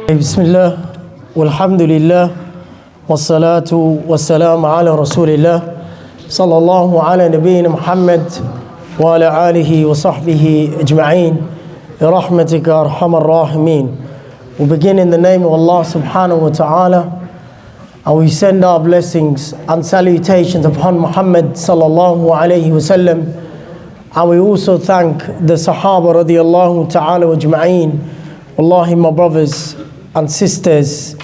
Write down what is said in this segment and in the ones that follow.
بسم الله والحمد لله والصلاة والسلام على رسول الله صلى الله على نبينا محمد وعلى آله وصحبه أجمعين برحمتك أرحم الراحمين. We begin in the name of Allah subhanahu wa ta'ala, and we send our blessings and salutations upon Muhammad sallallahu alayhi wa sallam, and we also thank the Sahaba radiyallahu ta'ala ajma'een. Wallahi, my brothers and sisters,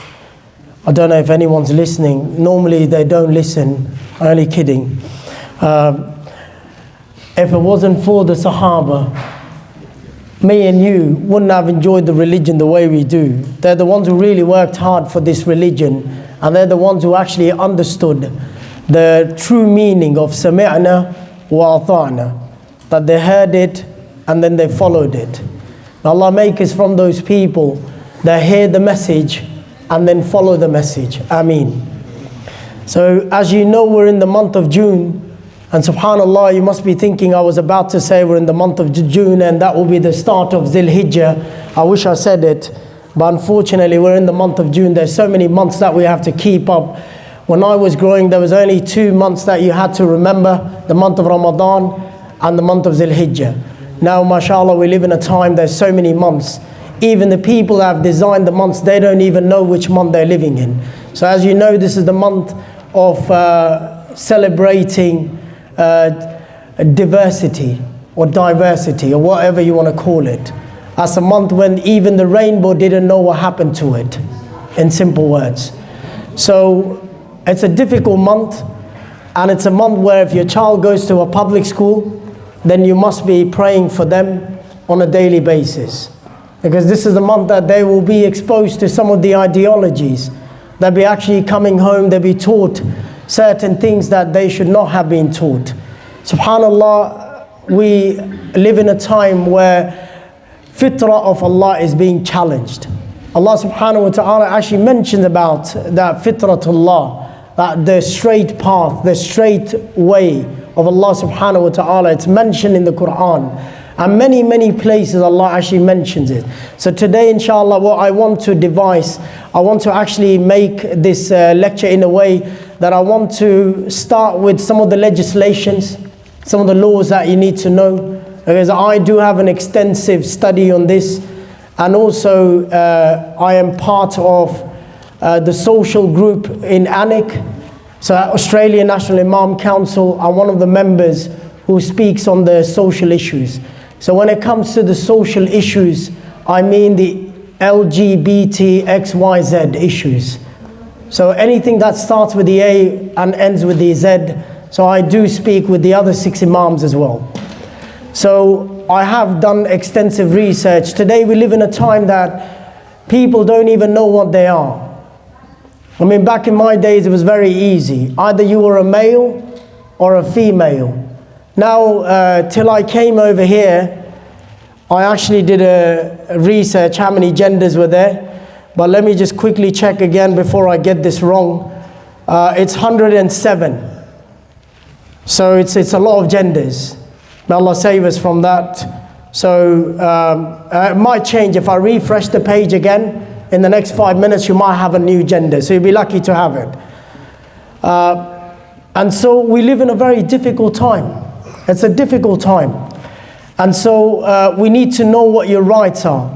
I don't know if anyone's listening. Normally they don't listen. I'm only kidding. If it wasn't for the Sahaba, me and you wouldn't have enjoyed the religion the way we do. They're the ones who really worked hard for this religion, and they're the ones who actually understood the true meaning of sami'na wa ata'na, that they heard it and then they followed it. Allah make us from those people that hear the message and then follow the message. Ameen. So as you know, we're in the month of June, and subhanallah, you must be thinking I was about to say we're in the month of June and that will be the start of Dhul Hijjah. I wish I said it, but unfortunately we're in the month of June. There's so many months that we have to keep up. When I was growing, there was only 2 months that you had to remember, the month of Ramadan and the month of Dhul Hijjah. Now, mashallah, we live in a time there's so many months. Even the people that have designed the months, they don't even know which month they're living in. So as you know, this is the month of celebrating diversity or diversity or whatever you want to call it. That's a month when even the rainbow didn't know what happened to it, in simple words. So it's a difficult month, and it's a month where if your child goes to a public school, then you must be praying for them on a daily basis. Because this is the month that they will be exposed to some of the ideologies. They'll be actually coming home, they'll be taught certain things that they should not have been taught. SubhanAllah, we live in a time where fitrah of Allah is being challenged. Allah subhanahu wa ta'ala actually mentions about that fitratullah, that the straight path, the straight way of Allah subhanahu wa ta'ala. It's mentioned in the Quran. And many places Allah actually mentions it. So today, inshallah, what I want to devise, I want to actually make this lecture in a way that I want to start with some of the legislations, some of the laws that you need to know, because I do have an extensive study on this, and also I am part of the social group in ANIC, so Australian National Imam Council. I'm one of the members who speaks on the social issues. So when it comes to the social issues, I mean the LGBT XYZ issues. So anything that starts with the A and ends with the Z. So I do speak with the other 6 Imams as well. So I have done extensive research. Today we live in a time that people don't even know what they are. I mean, back in my days it was very easy. Either you were a male or a female. Now, till I came over here, I actually did a research how many genders were there. But let me just quickly check again before I get this wrong. It's 107. So it's a lot of genders. May Allah save us from that. So it might change. If I refresh the page again, in the next 5 minutes you might have a new gender. So you'll be lucky to have it. And so we live in a very difficult time. It's a difficult time. And so we need to know what your rights are.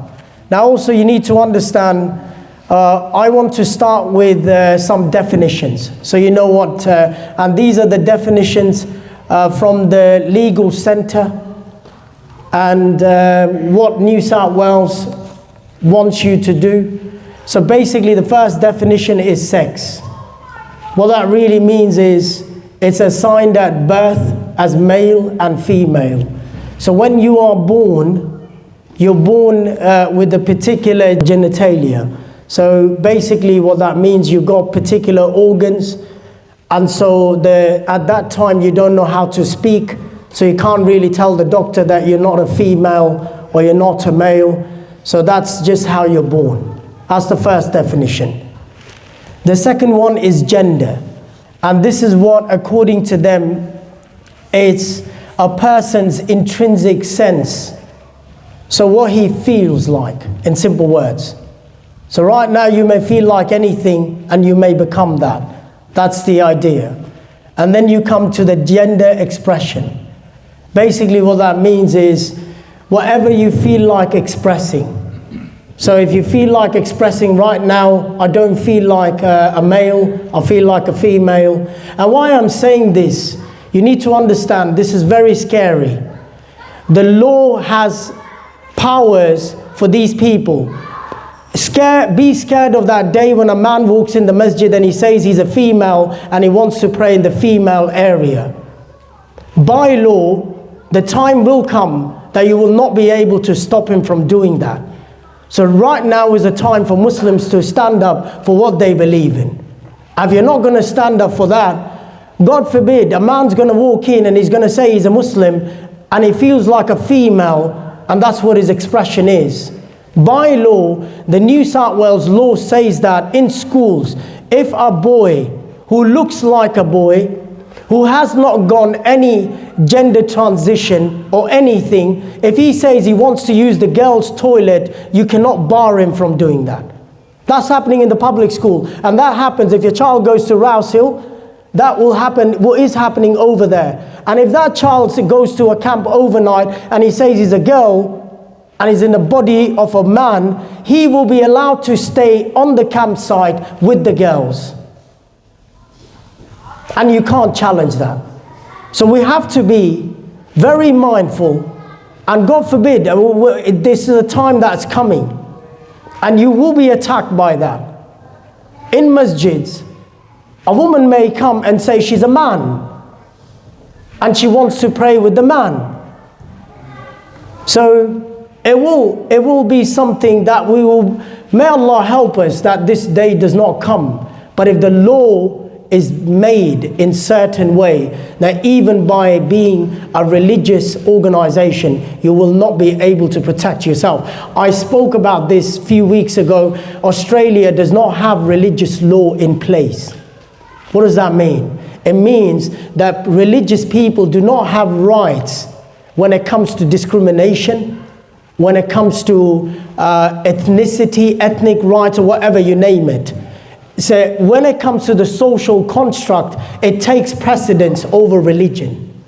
Now also you need to understand, I want to start with some definitions. So you know what, and these are the definitions from the Legal Centre, and what New South Wales wants you to do. So basically the first definition is sex. What that really means is it's assigned at birth as male and female. So when you are born, you're born with a particular genitalia. So basically what that means, you've got particular organs, and so at that time you don't know how to speak, so you can't really tell the doctor that you're not a female or you're not a male. So that's just how you're born. That's the first definition. The second one is gender. And this is what, according to them, it's a person's intrinsic sense. So what he feels like, in simple words. So right now you may feel like anything and you may become that. That's the idea. And then you come to the gender expression. Basically what that means is whatever you feel like expressing. So if you feel like expressing right now, I don't feel like a male, I feel like a female. And why I'm saying this, you need to understand this is very scary. The law has powers for these people. Be scared of that day when a man walks in the masjid and he says he's a female and he wants to pray in the female area. By law, the time will come that you will not be able to stop him from doing that. So right now is a time for Muslims to stand up for what they believe in. If you're not going to stand up for that, God forbid, a man's going to walk in and he's going to say he's a Muslim and he feels like a female, and that's what his expression is. By law, the New South Wales law says that in schools, if a boy who looks like a boy, who has not gone any gender transition or anything, if he says he wants to use the girls' toilet, you cannot bar him from doing that. That's happening in the public school. And that happens if your child goes to Rouse Hill, that will happen, what is happening over there. And if that child goes to a camp overnight and he says he's a girl and he's in the body of a man, he will be allowed to stay on the campsite with the girls. And you can't challenge that. So we have to be very mindful, and God forbid, this is a time that's coming and you will be attacked by that. In masjids, a woman may come and say she's a man and she wants to pray with the man. So it will be something that we will, may Allah help us that this day does not come. But if the law is made in certain way that even by being a religious organization, you will not be able to protect yourself. I spoke about this a few weeks ago. Australia does not have religious law in place. What does that mean? It means that religious people do not have rights when it comes to discrimination, when it comes to ethnicity, ethnic rights, or whatever you name it. So when it comes to the social construct, it takes precedence over religion.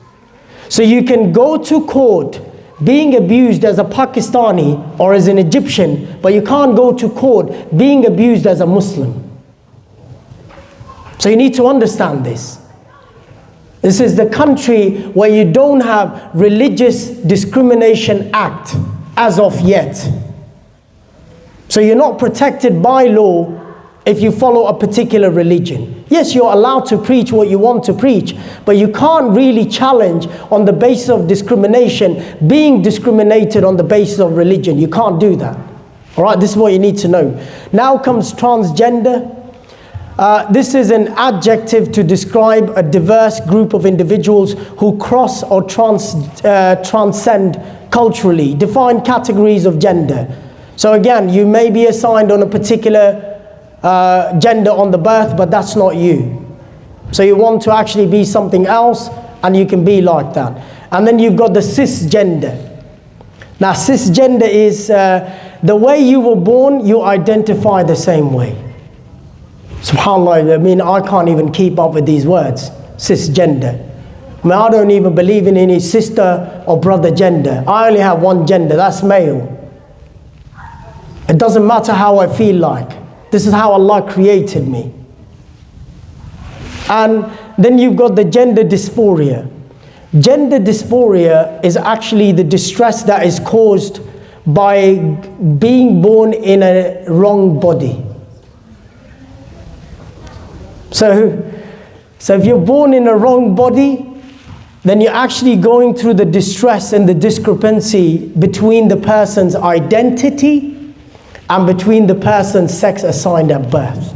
So you can go to court being abused as a Pakistani or as an Egyptian, but you can't go to court being abused as a Muslim. So you need to understand this. This is the country where you don't have Religious Discrimination Act as of yet. So you're not protected by law if you follow a particular religion. Yes, you're allowed to preach what you want to preach, but you can't really challenge on the basis of discrimination, being discriminated on the basis of religion. You can't do that. All right, this is what you need to know. Now comes transgender. This is an adjective to describe a diverse group of individuals who cross or transcend culturally defined categories of gender. So again, you may be assigned on a particular gender on the birth, but that's not you. So you want to actually be something else, and you can be like that. And then you've got the cisgender. Now cisgender is the way you were born, you identify the same way. SubhanAllah, I mean, I can't even keep up with these words. Cisgender. I mean, I don't even believe in any sister or brother gender. I only have one gender, that's male. It doesn't matter how I feel like. This is how Allah created me. And then you've got the gender dysphoria. Gender dysphoria is actually the distress that is caused by being born in a wrong body. So if you're born in a wrong body, then you're actually going through the distress and the discrepancy between the person's identity and between the person's sex assigned at birth.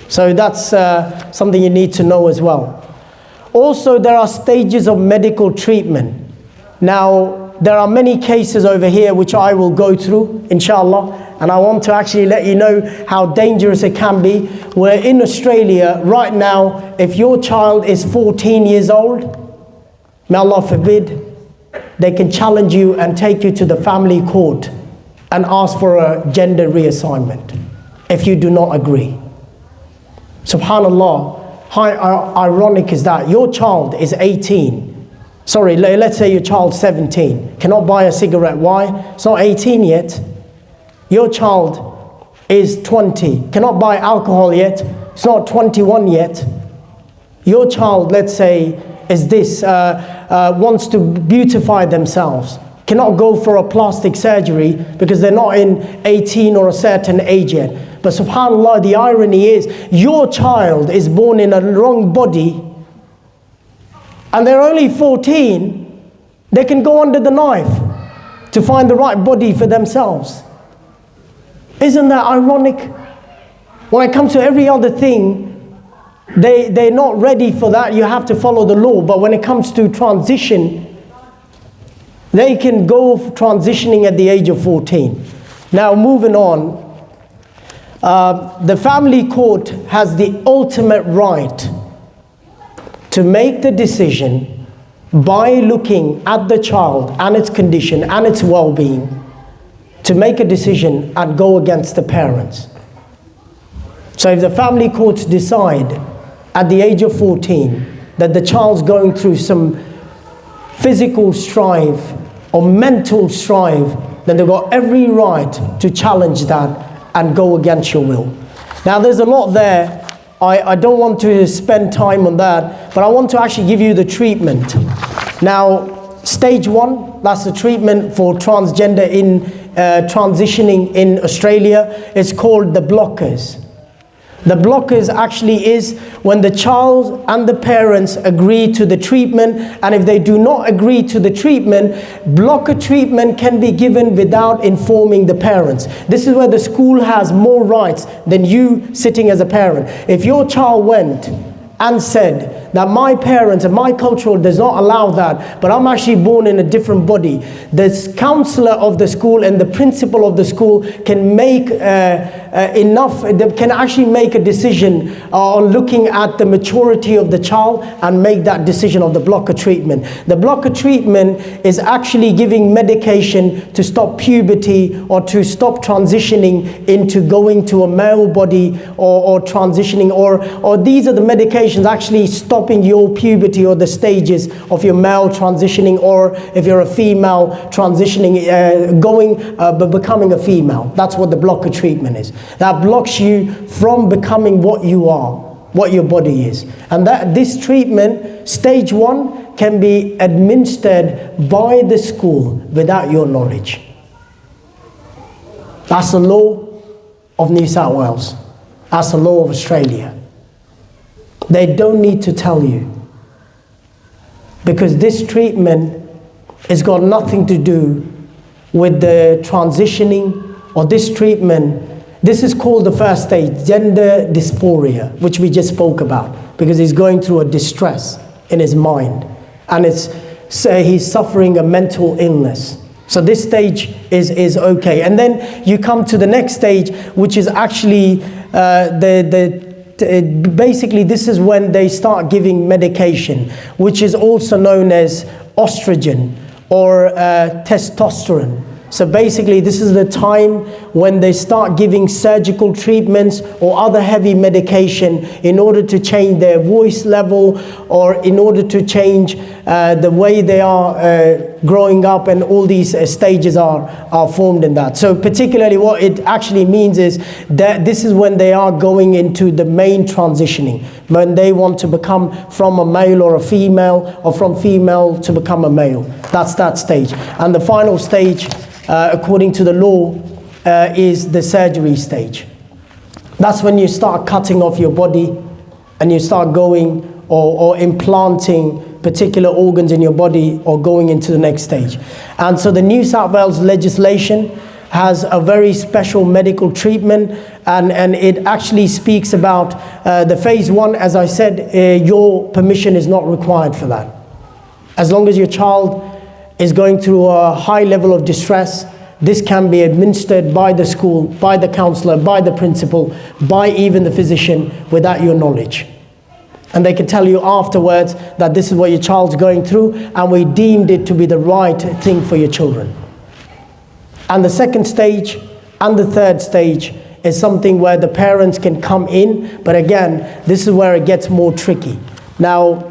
So that's something you need to know as well. Also, there are stages of medical treatment. Now, there are many cases over here which I will go through, inshallah, and I want to actually let you know how dangerous it can be. Where in Australia, right now, if your child is 14 years old, may Allah forbid, they can challenge you and take you to the family court and ask for a gender reassignment. if you do not agree. Subhanallah, how ironic is that? Your child is 18. Sorry, let's say your child's 17. Cannot buy a cigarette. Why? It's not 18 yet. Your child is 20. Cannot buy alcohol yet. It's not 21 yet. Your child, let's say, is this, wants to beautify themselves. Cannot go for a plastic surgery because they're not in 18 or a certain age yet. But subhanAllah, the irony is, your child is born in a wrong body and they're only 14, they can go under the knife to find the right body for themselves. Isn't that ironic? When it comes to every other thing, they're not ready for that. You have to follow the law. But when it comes to transition, they can go transitioning at the age of 14. Now moving on, the family court has the ultimate right to make the decision by looking at the child and its condition and its well-being, to make a decision and go against the parents. So if the family courts decide at the age of 14 that the child's going through some physical strife or mental strife, then they've got every right to challenge that and go against your will. Now there's a lot there. I don't want to spend time on that, but I want to actually give you the treatment. Now, stage 1, that's the treatment for transgender in transitioning in Australia. It's called the blockers. The blockers actually is when the child and the parents agree to the treatment, and if they do not agree to the treatment, blocker treatment can be given without informing the parents. This is where the school has more rights than you sitting as a parent. If your child went and said that my parents and my culture does not allow that, but I'm actually born in a different body, the counselor of the school and the principal of the school can make can actually make a decision on looking at the maturity of the child and make that decision of the blocker treatment. The blocker treatment is actually giving medication to stop puberty or to stop transitioning into going to a male body or transitioning, or these are the medications actually stopping your puberty or the stages of your male transitioning, or if you're a female transitioning, becoming a female. That's what the blocker treatment is. That blocks you from becoming what you are, what your body is. And this treatment, stage 1, can be administered by the school without your knowledge. That's the law of New South Wales. That's the law of Australia. They don't need to tell you, because this treatment has got nothing to do with the transitioning or this treatment. This is called the first stage, gender dysphoria, which we just spoke about, because he's going through a distress in his mind and he's suffering a mental illness. So this stage is okay. And then you come to the next stage, which is actually basically this is when they start giving medication, which is also known as estrogen or testosterone. So basically this is the time when they start giving surgical treatments or other heavy medication in order to change their voice level, or in order to change the way they are growing up, and all these stages are formed in that. So particularly what it actually means is that this is when they are going into the main transitioning, when they want to become from a male or a female, or from female to become a male. That's that stage. And the final stage, according to the law, is the surgery stage. That's when you start cutting off your body and you start going or implanting particular organs in your body, or going into the next stage. And so the New South Wales legislation has a very special medical treatment, and it actually speaks about the phase 1. As I said, your permission is not required for that. As long as your child is going through a high level of distress, this can be administered by the school, by the counselor, by the principal, by even the physician, without your knowledge. And they can tell you afterwards that this is what your child's going through, and we deemed it to be the right thing for your children. And the second stage and the third stage is something where the parents can come in, but again, this is where it gets more tricky. Now,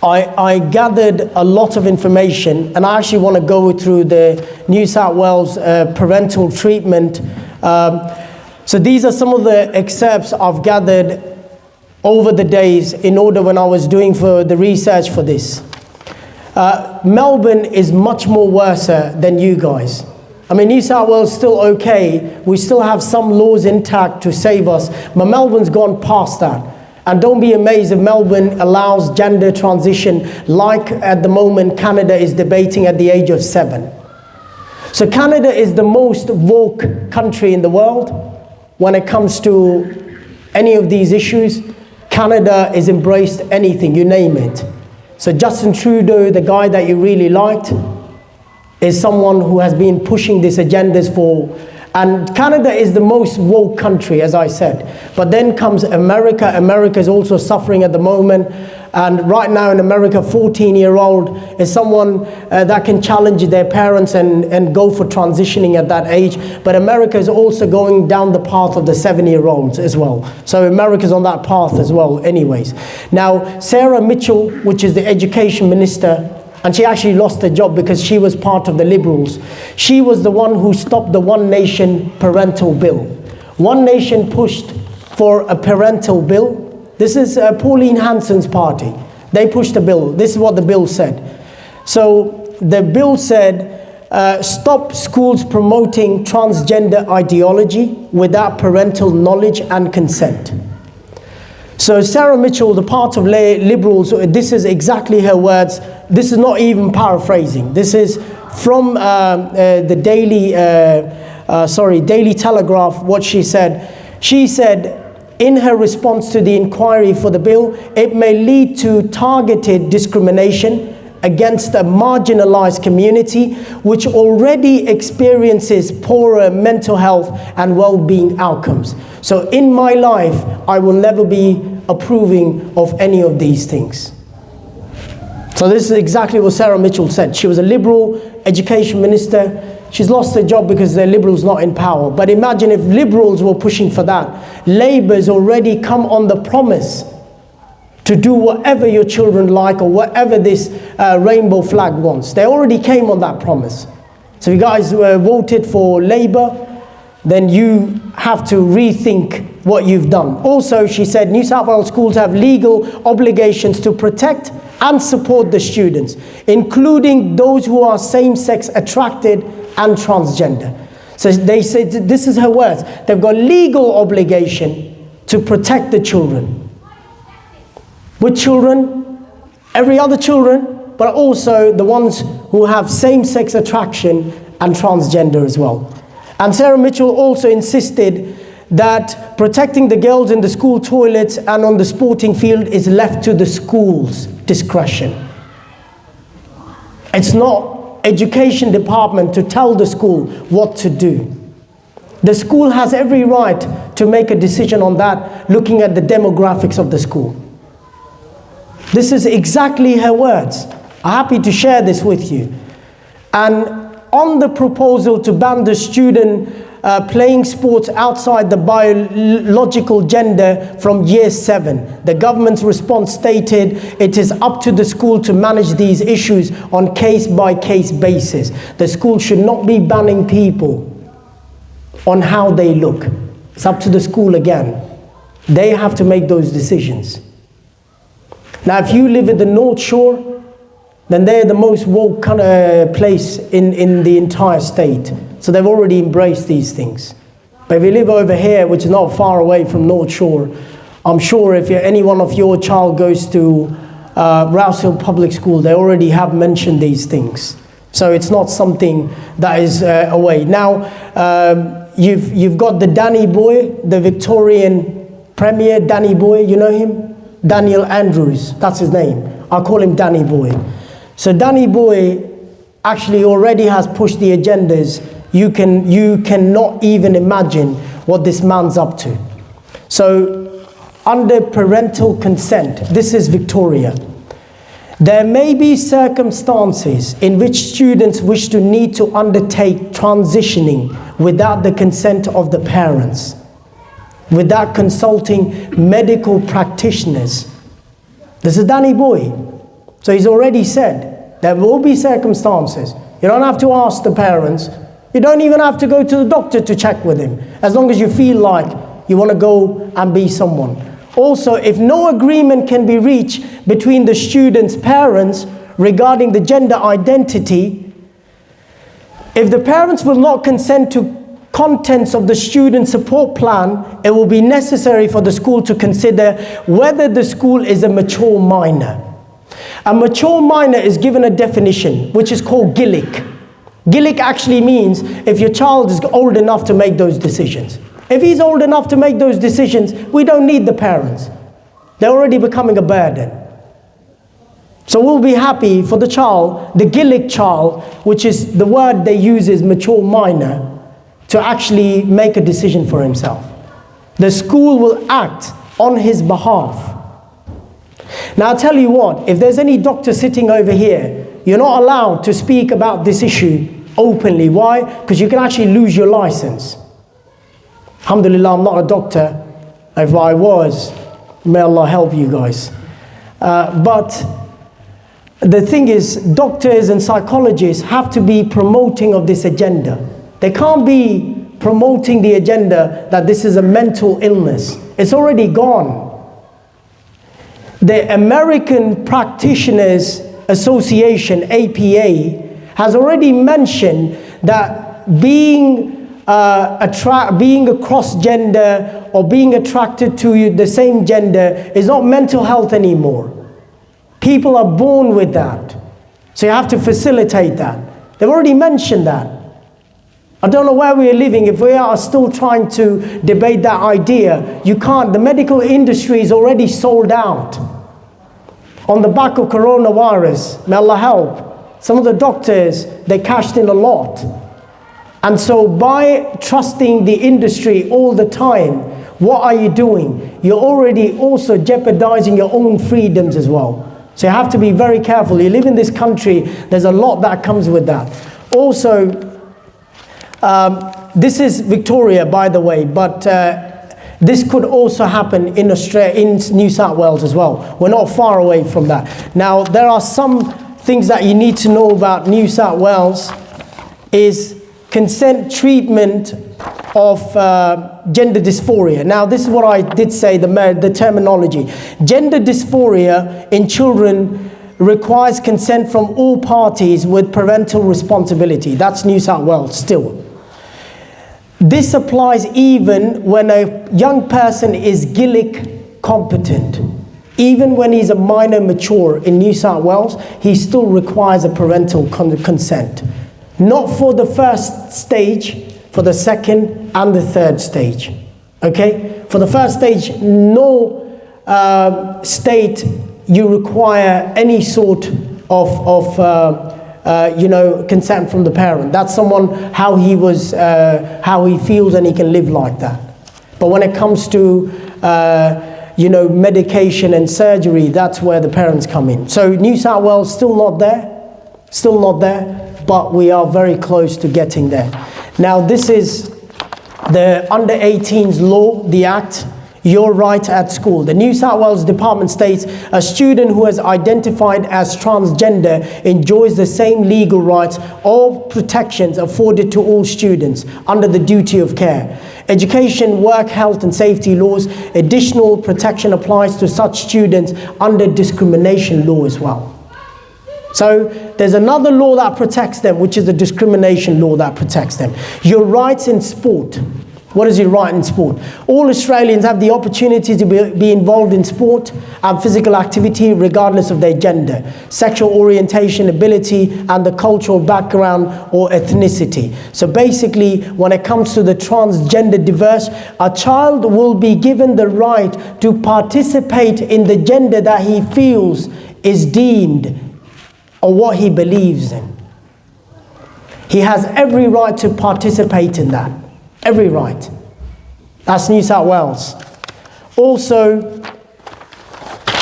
I gathered a lot of information, and I actually want to go through the New South Wales parental treatment. So these are some of the excerpts I've gathered over the days in order when I was doing for the research for this. Melbourne is much more worse than you guys. I mean, New South Wales is still okay. We still have some laws intact to save us, but Melbourne's gone past that. And don't be amazed if Melbourne allows gender transition like at the moment Canada is debating at the age of 7. So Canada is the most woke country in the world when it comes to any of these issues. Canada has embraced anything, you name it. So Justin Trudeau, the guy that you really liked, is someone who has been pushing these agendas for. And Canada is the most woke country, as I said. But then comes America. America is also suffering at the moment. And right now in America, 14-year-old is someone that can challenge their parents and go for transitioning at that age. But America is also going down the path of the 7-year-olds as well. So America's on that path as well anyways. Now, Sarah Mitchell, which is the education minister, and she actually lost her job because she was part of the Liberals. She was the one who stopped the One Nation parental bill. One Nation pushed for a parental bill. This is Pauline Hanson's party. They pushed a bill. This is what the bill said. So the bill said, stop schools promoting transgender ideology without parental knowledge and consent. So Sarah Mitchell, the part of Liberals, this is exactly her words. This is not even paraphrasing. This is from the Daily Telegraph, what she said. She said, in her response to the inquiry for the bill, it may lead to targeted discrimination against a marginalized community which already experiences poorer mental health and well-being outcomes. So in my life, I will never be approving of any of these things. So this is exactly what Sarah Mitchell said. She was a Liberal education minister. She's lost her job because the Liberals not in power. But imagine if Liberals were pushing for that. Labour's already come on the promise to do whatever your children like or whatever this rainbow flag wants. They already came on that promise. So if you guys voted for Labour, then you have to rethink what you've done. Also, she said, New South Wales schools have legal obligations to protect and support the students, including those who are same-sex attracted and transgender. So they said, this is her words, they've got legal obligation to protect the children. Which children? Every other children, but also the ones who have same-sex attraction and transgender as well. And Sarah Mitchell also insisted that protecting the girls in the school toilets and on the sporting field is left to the school's discretion. It's not education department to tell the school what to do. The school has every right to make a decision on that, looking at the demographics of the school. This is exactly her words. I'm happy to share this with you. And on the proposal to ban the student playing sports outside the biological gender from year 7. The government's response stated it is up to the school to manage these issues on case-by-case basis. The school should not be banning people on how they look. It's up to the school again. They have to make those decisions. Now, if you live in the North Shore, then they're the most woke kind of place in the entire state. So they've already embraced these things. But if you live over here, which is not far away from North Shore, I'm sure if any one of your child goes to Rouse Hill Public School, they already have mentioned these things. So it's not something that is away. Now, you've got the Danny boy, the Victorian Premier, Danny boy, you know him? Daniel Andrews, that's his name. I'll call him Danny boy. So Danny boy actually already has pushed the agendas. You cannot even imagine what this man's up to. So under parental consent, this is Victoria. There may be circumstances in which students wish to need to undertake transitioning without the consent of the parents, without consulting medical practitioners. This is Danny Boy. So he's already said there will be circumstances. You don't have to ask the parents. You don't even have to go to the doctor to check with him, as long as you feel like you want to go and be someone. Also, if no agreement can be reached between the student's parents regarding the gender identity, if the parents will not consent to contents of the student support plan, it will be necessary for the school to consider whether the school is a mature minor. A mature minor is given a definition, which is called GILIC. GILIC actually means if your child is old enough to make those decisions. If he's old enough to make those decisions, we don't need the parents. They're already becoming a burden. So we'll be happy for the child, the GILIC child, which is the word they use is mature minor, to actually make a decision for himself. The school will act on his behalf. Now I'll tell you what, if there's any doctor sitting over here, you're not allowed to speak about this issue openly. Why? Because you can actually lose your license. Alhamdulillah, I'm not a doctor. If I was, may Allah help you guys. But the thing is, doctors and psychologists have to be promoting of this agenda. They can't be promoting the agenda that this is a mental illness. It's already gone. The American Practitioners Association, APA, has already mentioned that being a cross-gender or being attracted to the same gender is not mental health anymore. People are born with that. So you have to facilitate that. They've already mentioned that. I don't know where we are living if we are still trying to debate that idea. You can't. The medical industry is already sold out. On the back of coronavirus, may Allah help, some of the doctors, they cashed in a lot. And so by trusting the industry all the time, what are you doing? You're already also jeopardizing your own freedoms as well. So you have to be very careful. You live in this country, there's a lot that comes with that. Also, this is Victoria, by the way, but this could also happen in Australia, in New South Wales as well. We're not far away from that. Now, there are some things that you need to know about New South Wales is consent treatment of gender dysphoria. Now, this is what I did say, the terminology. Gender dysphoria in children requires consent from all parties with parental responsibility. That's New South Wales still. This applies even when a young person is GILIC competent. Even when he's a minor mature in New South Wales, he still requires a parental consent. Not for the first stage, for the second and the third stage. Okay? For the first stage, no state you require any sort of consent from the parent. That's someone how he feels and he can live like that. But when it comes to medication and surgery, that's where the parents come in. So New South Wales still not there, but we are very close to getting there. Now this is the under 18s law, the Act. Your right at school. The New South Wales Department states a student who is identified as transgender enjoys the same legal rights or protections afforded to all students under the duty of care. Education, work, health and safety laws, additional protection applies to such students under discrimination law as well. So there's another law that protects them, which is the discrimination law that protects them. Your rights in sport. What is your right in sport? All Australians have the opportunity to be involved in sport and physical activity regardless of their gender, sexual orientation, ability, and the cultural background or ethnicity. So basically, when it comes to the transgender diverse, a child will be given the right to participate in the gender that he feels is deemed or what he believes in. He has every right to participate in that. Every right. That's New South Wales. Also,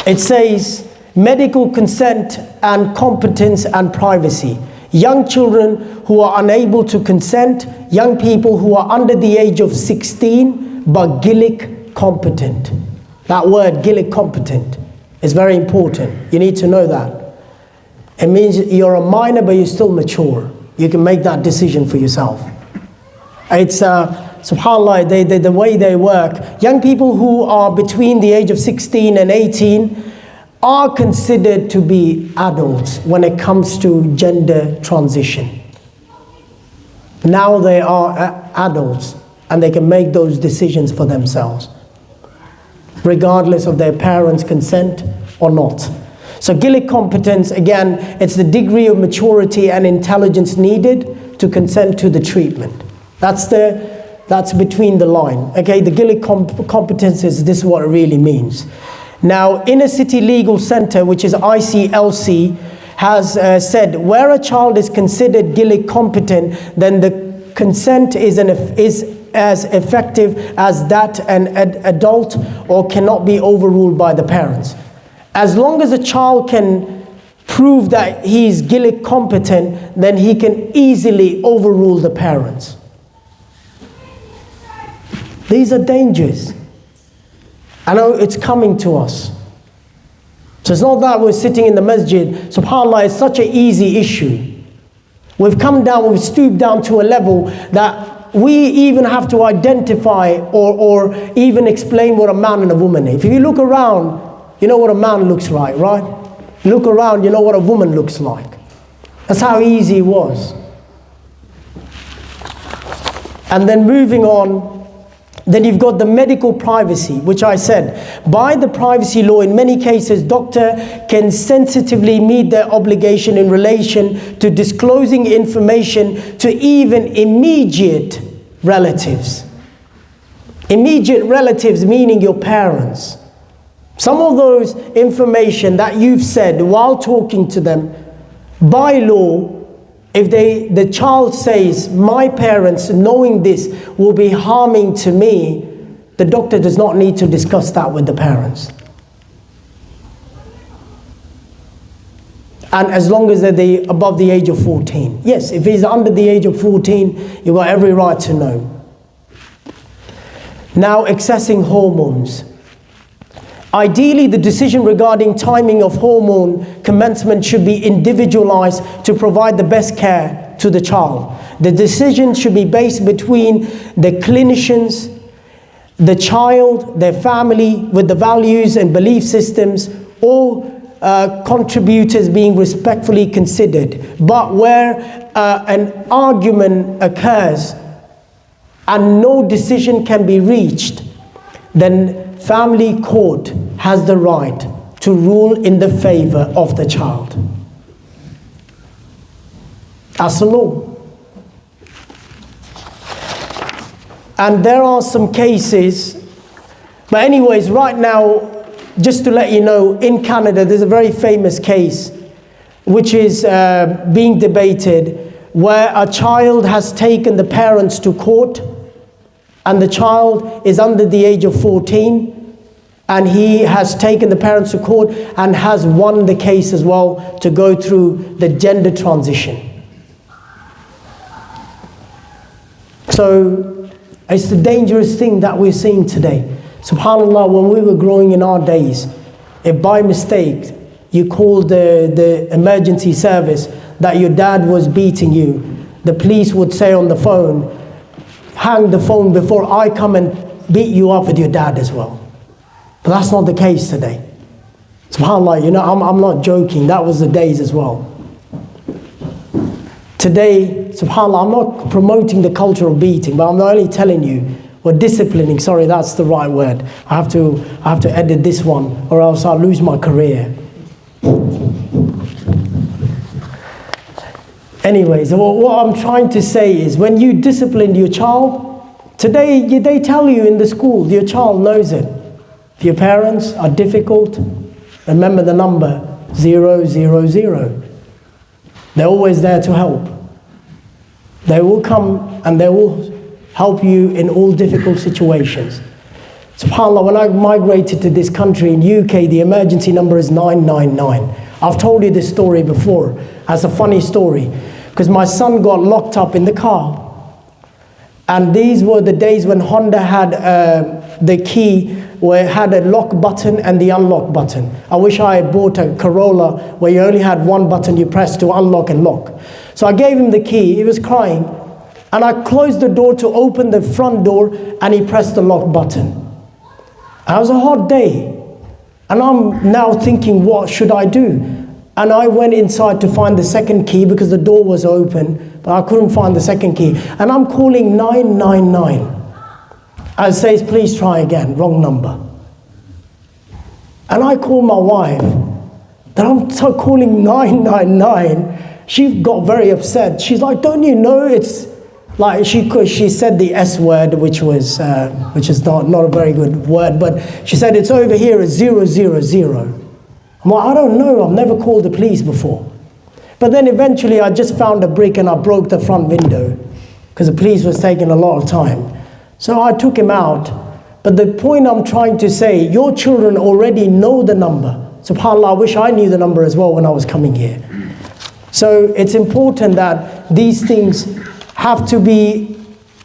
it says medical consent and competence and privacy. young children who are unable to consent, young people who are under the age of 16 but Gillick competent. That word, Gillick competent, is very important. You need to know that. It means you're a minor but you're still mature. You can make that decision for yourself. It's, subhanAllah, the way they work. Young people who are between the age of 16 and 18 are considered to be adults when it comes to gender transition. Now they are adults and they can make those decisions for themselves, regardless of their parents' consent or not. So Gillick competence, again, it's the degree of maturity and intelligence needed to consent to the treatment. That's between the line. Okay, the Gillick competence is this is what it really means. Now, Inner City Legal Center, which is ICLC, has said where a child is considered Gillick competent, then the consent is as effective as that an adult or cannot be overruled by the parents. As long as a child can prove that he is Gillick competent, then he can easily overrule the parents. These are dangers. I know it's coming to us. So it's not that we're sitting in the masjid. SubhanAllah, it's such an easy issue. We've come down, we've stooped down to a level that we even have to identify or even explain what a man and a woman is. If you look around, you know what a man looks like, right? You look around, you know what a woman looks like. That's how easy it was. And then moving on, then you've got the medical privacy, which I said, by the privacy law, in many cases, doctor can sensitively meet their obligation in relation to disclosing information to even immediate relatives. Immediate relatives meaning your parents. Some of those information that you've said while talking to them, by law, if the child says, my parents knowing this will be harming to me, the doctor does not need to discuss that with the parents. And as long as they're above the age of 14. Yes, if he's under the age of 14, you've got every right to know. Now, accessing hormones. Ideally, the decision regarding timing of hormone commencement should be individualized to provide the best care to the child. The decision should be based between the clinicians, the child, their family, with the values and belief systems, all contributors being respectfully considered. But where an argument occurs and no decision can be reached, then family court has the right to rule in the favor of the child. That's the law. And there are some cases, but anyways, right now, just to let you know, in Canada, there's a very famous case which is being debated, where a child has taken the parents to court, and the child is under the age of 14, and he has taken the parents to court and has won the case as well to go through the gender transition. So it's the dangerous thing that we're seeing today. SubhanAllah, when we were growing in our days, if by mistake you called the emergency service that your dad was beating you, the police would say on the phone, hang the phone before I come and beat you up with your dad as well. But that's not the case today. SubhanAllah, you know, I'm not joking. That was the days as well. Today, SubhanAllah, I'm not promoting the culture of beating, but I'm only telling you, we're disciplining. Sorry, that's the right word. I have to edit this one, or else I'll lose my career. Anyways, what I'm trying to say is, when you discipline your child, today they tell you in the school, your child knows it. If your parents are difficult, remember the number 000. They're always there to help. They will come and they will help you in all difficult situations. SubhanAllah, when I migrated to this country in UK, the emergency number is 999. I've told you this story before as a funny story. because my son got locked up in the car. And these were the days when Honda had the key where it had a lock button and the unlock button. I wish I had bought a Corolla where you only had one button you press to unlock and lock. So I gave him the key, he was crying, and I closed the door to open the front door, and he pressed the lock button. And it was a hot day, and I'm now thinking, what should I do? And I went inside to find the second key because the door was open, but I couldn't find the second key. And I'm calling 999. And it says, please try again, wrong number. And I call my wife, then I'm calling 999. She got very upset. She's like, don't you know it's like, she said the S word, which is not a very good word, but she said it's over here at 000. I'm like, I don't know, I've never called the police before. But then eventually I just found a brick and I broke the front window because the police was taking a lot of time. So I took him out. But the point I'm trying to say, your children already know the number. SubhanAllah, I wish I knew the number as well when I was coming here. So it's important that these things have to be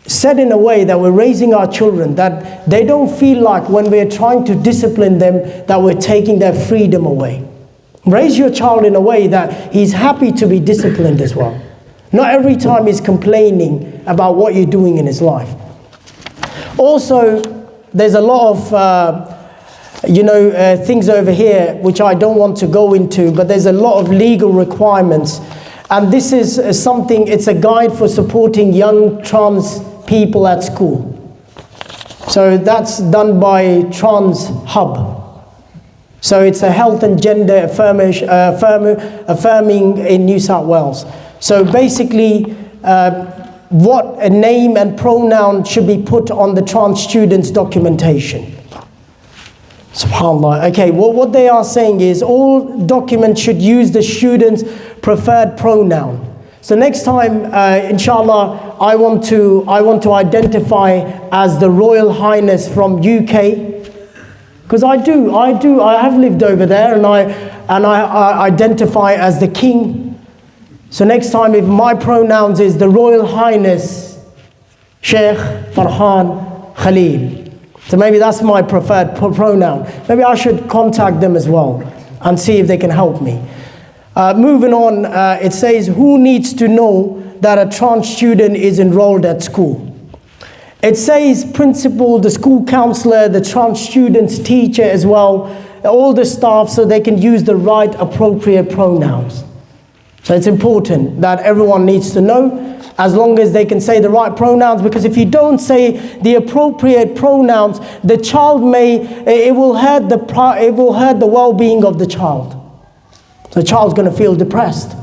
said in a way that we're raising our children, that they don't feel like when we're trying to discipline them that we're taking their freedom away. Raise your child in a way that he's happy to be disciplined as well. Not every time he's complaining about what you're doing in his life. Also, there's a lot of things over here which I don't want to go into, but there's a lot of legal requirements. And this is something, it's a guide for supporting young trans people at school. So that's done by Trans Hub. So it's a health and gender affirming in New South Wales. So basically, what a name and pronoun should be put on the trans students' documentation. SubhanAllah. Okay, well, what they are saying is all documents should use the student's preferred pronoun. So next time, inshallah, I want to identify as the Royal Highness from UK, because I have lived over there, and I identify as the King. So next time, if my pronouns is the Royal Highness Sheikh Farhan Khalil, so maybe that's my preferred pronoun. Maybe I should contact them as well and see if they can help me. Moving on, it says, who needs to know that a trans student is enrolled at school? It says principal, the school counselor, the trans student's teacher as well, all the staff, so they can use the right appropriate pronouns. So it's important that everyone needs to know, as long as they can say the right pronouns, because if you don't say the appropriate pronouns, the child it will hurt the well-being of the child. So the child's going to feel depressed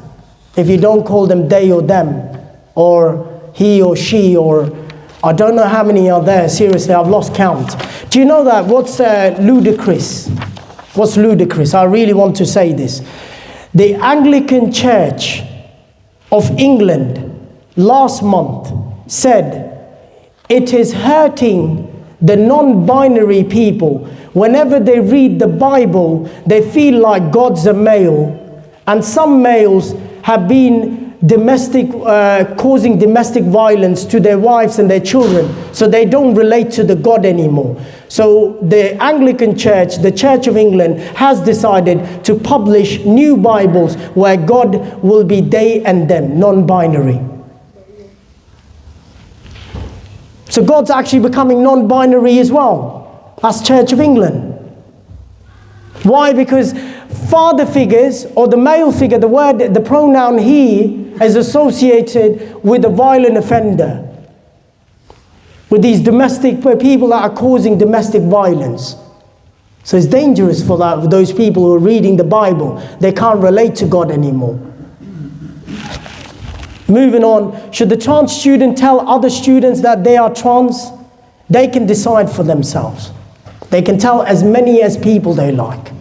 if you don't call them they or them, or he or she, or I don't know how many are there. Seriously, I've lost count. Do you know that? What's ludicrous? What's ludicrous? I really want to say this. The Anglican Church of England last month said it is hurting the non-binary people. Whenever they read the Bible, they feel like God's a male, and some males have been causing domestic violence to their wives and their children, so they don't relate to the God anymore. So the Anglican Church, the Church of England, has decided to publish new Bibles where God will be they and them, non-binary. So God's actually becoming non-binary as well. That's Church of England. Why? Because father figures, or the male figure, the pronoun he, is associated with a violent offender, with these domestic people that are causing domestic violence. So it's dangerous for those people who are reading the Bible. They can't relate to God anymore. Moving on, should the trans student tell other students that they are trans? They can decide for themselves. They can tell as many as people they like,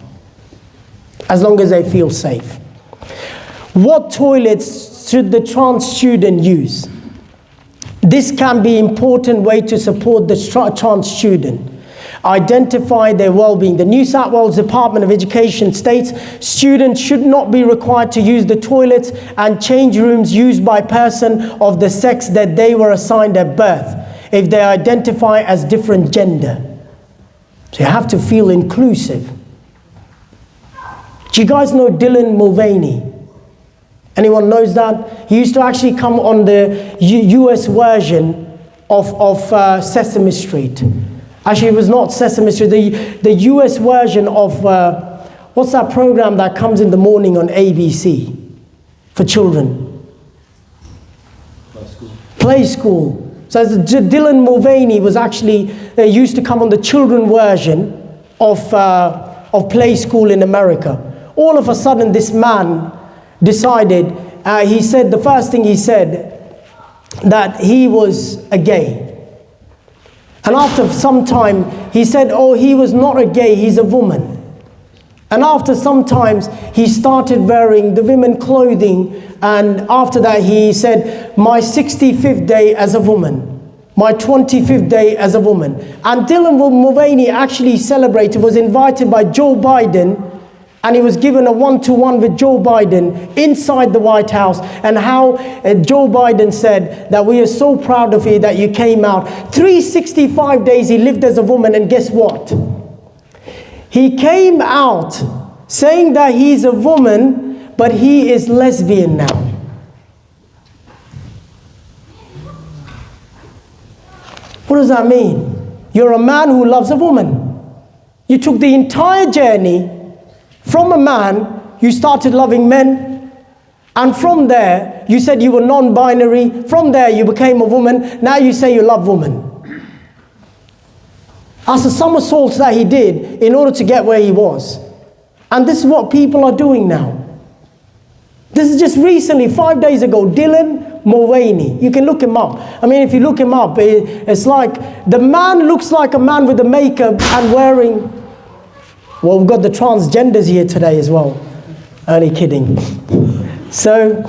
as long as they feel safe. What toilets should the trans student use? This can be an important way to support the trans student. identify their well-being. The New South Wales Department of Education states students should not be required to use the toilets and change rooms used by a person of the sex that they were assigned at birth if they identify as different gender. So you have to feel inclusive. Do you guys know Dylan Mulvaney? Anyone knows that? He used to actually come on the US version of Sesame Street. Actually, it was not Sesame Street. The US version of, what's that program that comes in the morning on ABC for children? Play School. So Dylan Mulvaney was actually, they used to come on the children version of Play School in America. All of a sudden, this man decided, he said, the first thing he said, that he was a gay. And after some time, he said, oh, he was not a gay, he's a woman. And after some times, he started wearing the women clothing. And after that, he said, my 65th day as a woman, my 25th day as a woman. And Dylan Mulvaney actually celebrated, was invited by Joe Biden, and he was given a one-to-one with Joe Biden inside the White House, and how Joe Biden said that we are so proud of you that you came out. 365 days he lived as a woman, and guess what? He came out saying that he's a woman, but he is lesbian now. What does that mean? You're a man who loves a woman. You took the entire journey from a man, you started loving men, and from there, you said you were non-binary. From there, you became a woman. Now you say you love women. That's a somersault that he did in order to get where he was. And this is what people are doing now. This is just recently, 5 days ago, Dylan Mulvaney. You can look him up. I mean, if you look him up, it's like the man looks like a man with the makeup and wearing... Well, we've got the transgenders here today as well. Only kidding. So,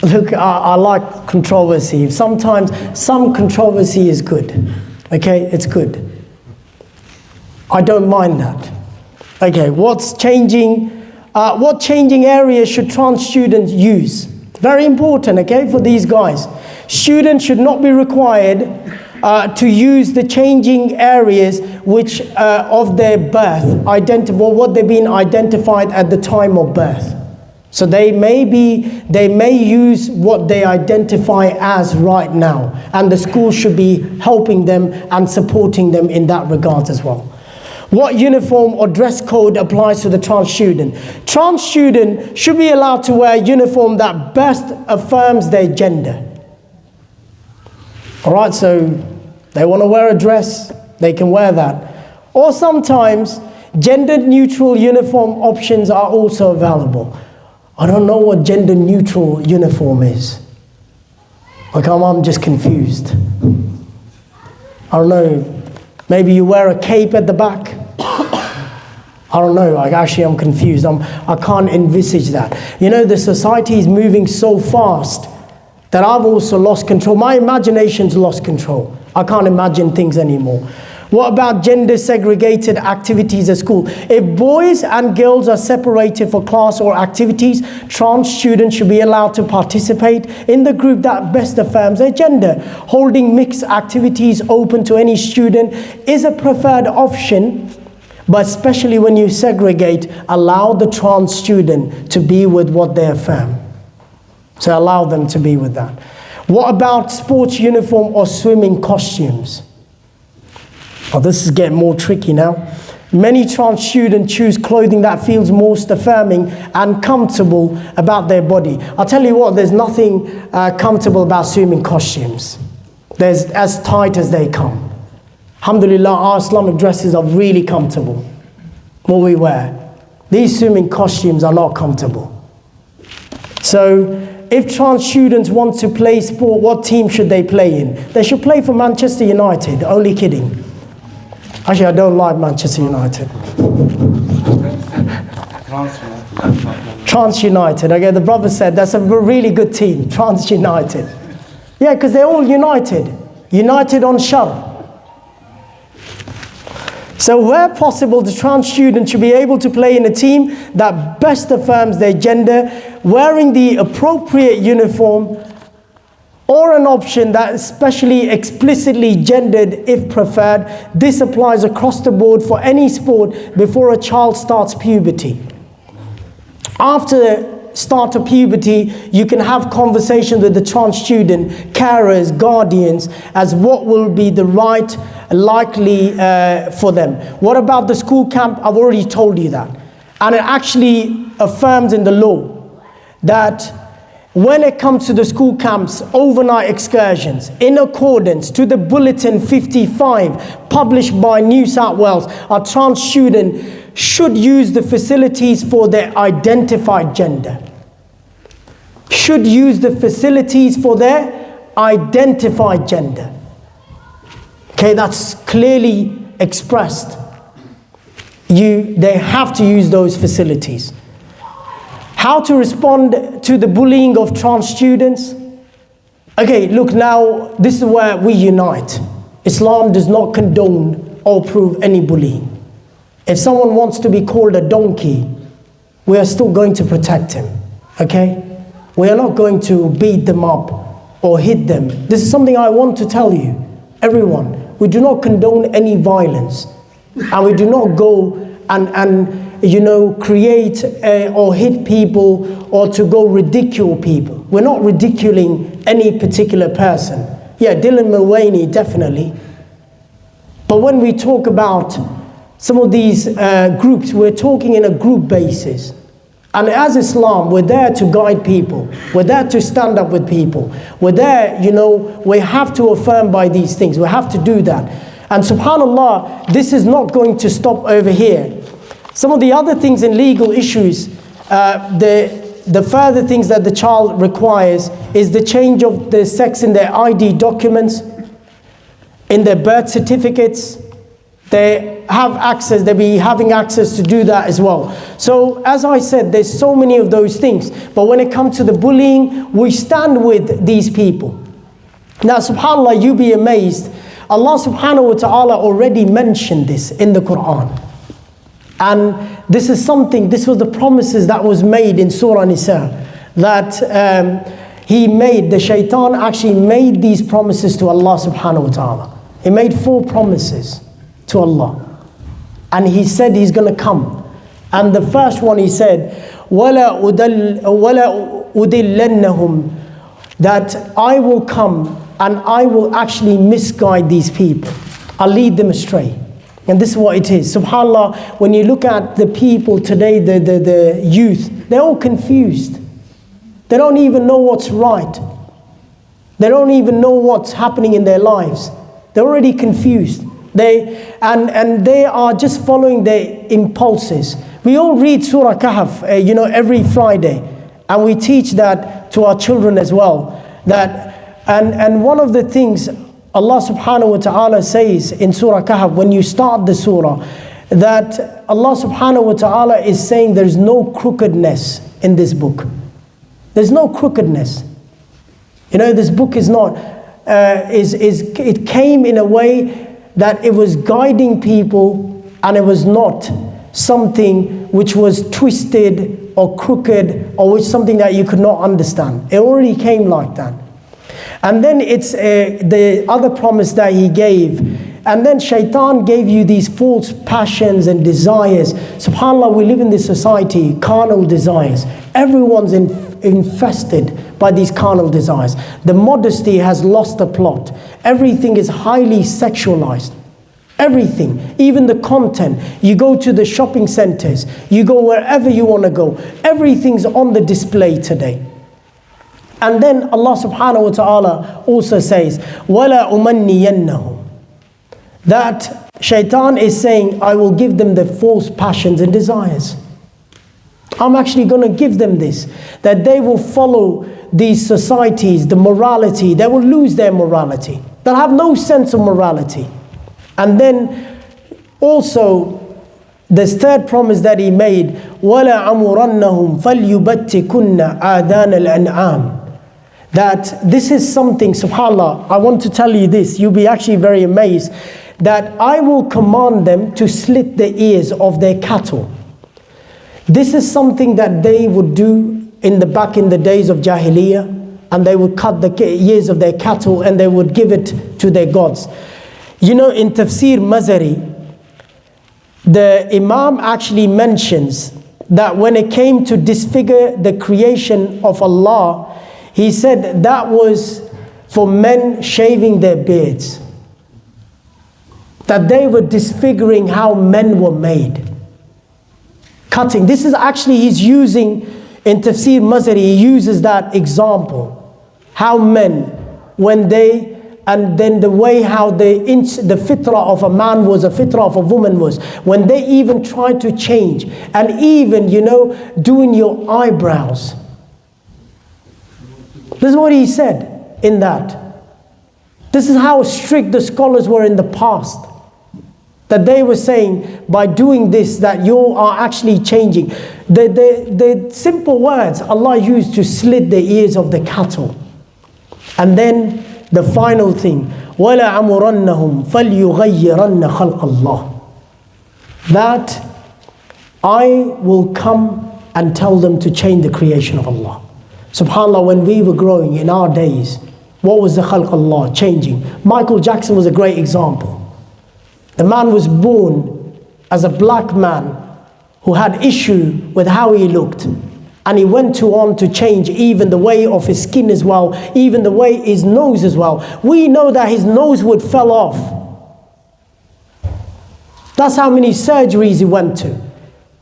look, I like controversy. Sometimes some controversy is good. Okay, it's good. I don't mind that. Okay, what's changing? What changing areas should trans students use? Very important, okay, for these guys. Students should not be required to use the changing areas which of their birth, what they've been identified at the time of birth. So they may use what they identify as right now, and the school should be helping them and supporting them in that regard as well. What uniform or dress code applies to the trans student? Trans student should be allowed to wear a uniform that best affirms their gender. All right, so they want to wear a dress, they can wear that. Or sometimes gender-neutral uniform options are also available. I don't know what gender-neutral uniform is. Like, I'm just confused. I don't know. Maybe you wear a cape at the back. I don't know. I'm confused. I can't envisage that. You know, the society is moving so fast that I've also lost control. My imagination's lost control. I can't imagine things anymore. What about gender segregated activities at school? If boys and girls are separated for class or activities, trans students should be allowed to participate in the group that best affirms their gender. Holding mixed activities open to any student is a preferred option, but especially when you segregate, allow the trans student to be with what they affirm. So allow them to be with that. What about sports uniform or swimming costumes? Oh, this is getting more tricky now. Many trans students choose clothing that feels most affirming and comfortable about their body. I'll tell you what, there's nothing comfortable about swimming costumes. They're as tight as they come. Alhamdulillah, our Islamic dresses are really comfortable. What we wear. These swimming costumes are not comfortable. So, if trans students want to play sport, what team should they play in? They should play for Manchester United. Only kidding. Actually, I don't like Manchester United. Trans United. Okay, the brother said that's a really good team. Trans United. Yeah, because they're all united. United on shar. So where possible, the trans student should be able to play in a team that best affirms their gender, wearing the appropriate uniform, or an option that is especially explicitly gendered if preferred. This applies across the board for any sport before a child starts puberty. After start of puberty, you can have conversations with the trans student, carers, guardians, as what will be the right likely for them. What about the school camp? I've already told you that. And it actually affirms in the law that when it comes to the school camps, overnight excursions, in accordance to the Bulletin 55 published by New South Wales, a trans student should use the facilities for their identified gender. Should use the facilities for their identified gender. Okay, that's clearly expressed. They have to use those facilities. How to respond to the bullying of trans students? Okay, look, now this is where we unite. Islam does not condone or approve any bullying. If someone wants to be called a donkey, we are still going to protect him, okay? We are not going to beat them up or hit them. This is something I want to tell you, everyone. We do not condone any violence, and we do not go and create or hit people or to go ridicule people. We're not ridiculing any particular person. Yeah, Dylan Mulvaney, definitely. But when we talk about some of these groups, we're talking in a group basis. And as Islam, we're there to guide people. We're there to stand up with people. We're there, we have to affirm by these things. We have to do that. And subhanAllah, this is not going to stop over here. Some of the other things in legal issues, the further things that the child requires is the change of the sex in their ID documents, in their birth certificates. They have access, they'll be having access to do that as well. So as I said, there's so many of those things. But when it comes to the bullying, we stand with these people. Now subhanAllah, you be amazed. Allah subhanahu wa ta'ala already mentioned this in the Quran. And this was the promises that was made in Surah Nisa. That the shaitan actually made these promises to Allah subhanahu wa ta'ala. He made 4 promises to Allah. And he said he's going to come. And the first one he said, وَلَا أُدِلَّنَّهُمْ, that I will come and I will actually misguide these people. I'll lead them astray. And this is what it is. SubhanAllah, when you look at the people today, the youth, they're all confused. They don't even know what's right. They don't even know what's happening in their lives. They're already confused. They are just following their impulses. We all read Surah Kahf, every Friday, and we teach that to our children as well. And one of the things Allah subhanahu wa ta'ala says in Surah Kahf, when you start the surah, that Allah subhanahu wa ta'ala is saying there's no crookedness in this book. There's no crookedness. This book is not, it came in a way that it was guiding people, and it was not something which was twisted or crooked or was something that you could not understand. It already came like that. And then it's the other promise that he gave. And then shaitan gave you these false passions and desires. SubhanAllah, we live in this society, carnal desires. Everyone's infested by these carnal desires. The modesty has lost the plot. Everything is highly sexualized. Everything, even the content. You go to the shopping centers, you go wherever you want to go. Everything's on the display today. And then Allah subhanahu wa ta'ala also says, وَلَا أُمَنِّيَنَّهُمْ, that shaitan is saying, I will give them the false passions and desires. I'm actually going to give them this, that they will follow these societies, the morality. They will lose their morality. They'll have no sense of morality. And then also, this third promise that he made, وَلَا عَمُرَنَّهُمْ فَلْيُبَتِّكُنَّ آذَانَ الْأَنْعَامِ, that this is something, subhanAllah, I want to tell you this, you'll be actually very amazed, that I will command them to slit the ears of their cattle. This is something that they would do back in the days of Jahiliyyah, and they would cut the ears of their cattle and they would give it to their gods. You know, in Tafsir Mazari, the Imam actually mentions that when it came to disfigure the creation of Allah, he said that was for men shaving their beards. That they were disfiguring how men were made. Cutting. This is actually, he's using, in Tafsir Mazari, he uses that example. How men, when they, and then the way how the fitrah of a man was, a fitrah of a woman was, when they even tried to change, and even, you know, doing your eyebrows. This is what he said in that. This is how strict the scholars were in the past. That they were saying, by doing this, that you are actually changing. The simple words Allah used to slit the ears of the cattle. And then the final thing, وَلَعَمُرَنَّهُمْ فَلْيُغَيِّرَنَّ خَلْقَ اللَّهِ. That I will come and tell them to change the creation of Allah. SubhanAllah, when we were growing in our days, what was the khalq Allah changing? Michael Jackson was a great example. The man was born as a black man who had issue with how he looked. And he went on to change even the way of his skin as well, even the way his nose as well. We know that his nose would fell off. That's how many surgeries he went to.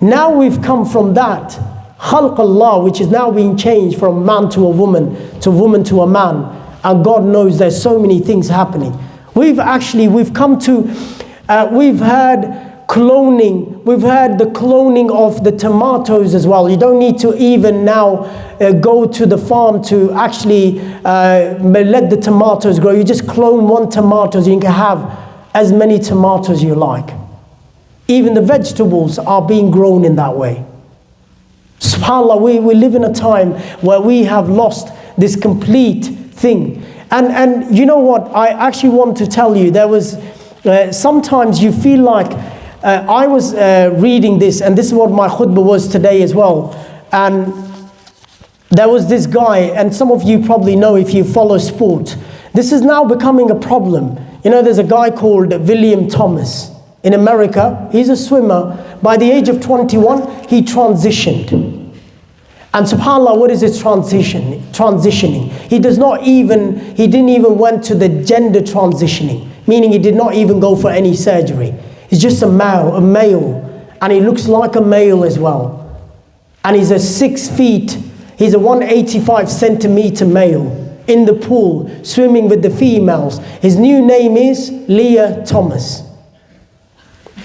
Now we've come from that khalq Allah, which is now being changed from man to a woman to a man. And God knows there's so many things happening. We've come to, we've heard cloning. We've heard the cloning of the tomatoes as well. You don't need to even now go to the farm to actually let the tomatoes grow. You just clone one tomato, you can have as many tomatoes you like. Even the vegetables are being grown in that way. SubhanAllah, we live in a time where we have lost this complete thing. And you know what, I actually want to tell you, there was sometimes you feel like, I was reading this, and this is what my khutbah was today as well. And there was this guy, and some of you probably know if you follow sport. This is now becoming a problem. You know, there's a guy called William Thomas in America. He's a swimmer. By the age of 21, he transitioned. And subhanAllah, what is his transitioning? He didn't even went to the gender transitioning, meaning he did not even go for any surgery. He's just a male, and he looks like a male as well. And he's a 6 feet, he's a 185 centimeter male in the pool, swimming with the females. His new name is Leah Thomas.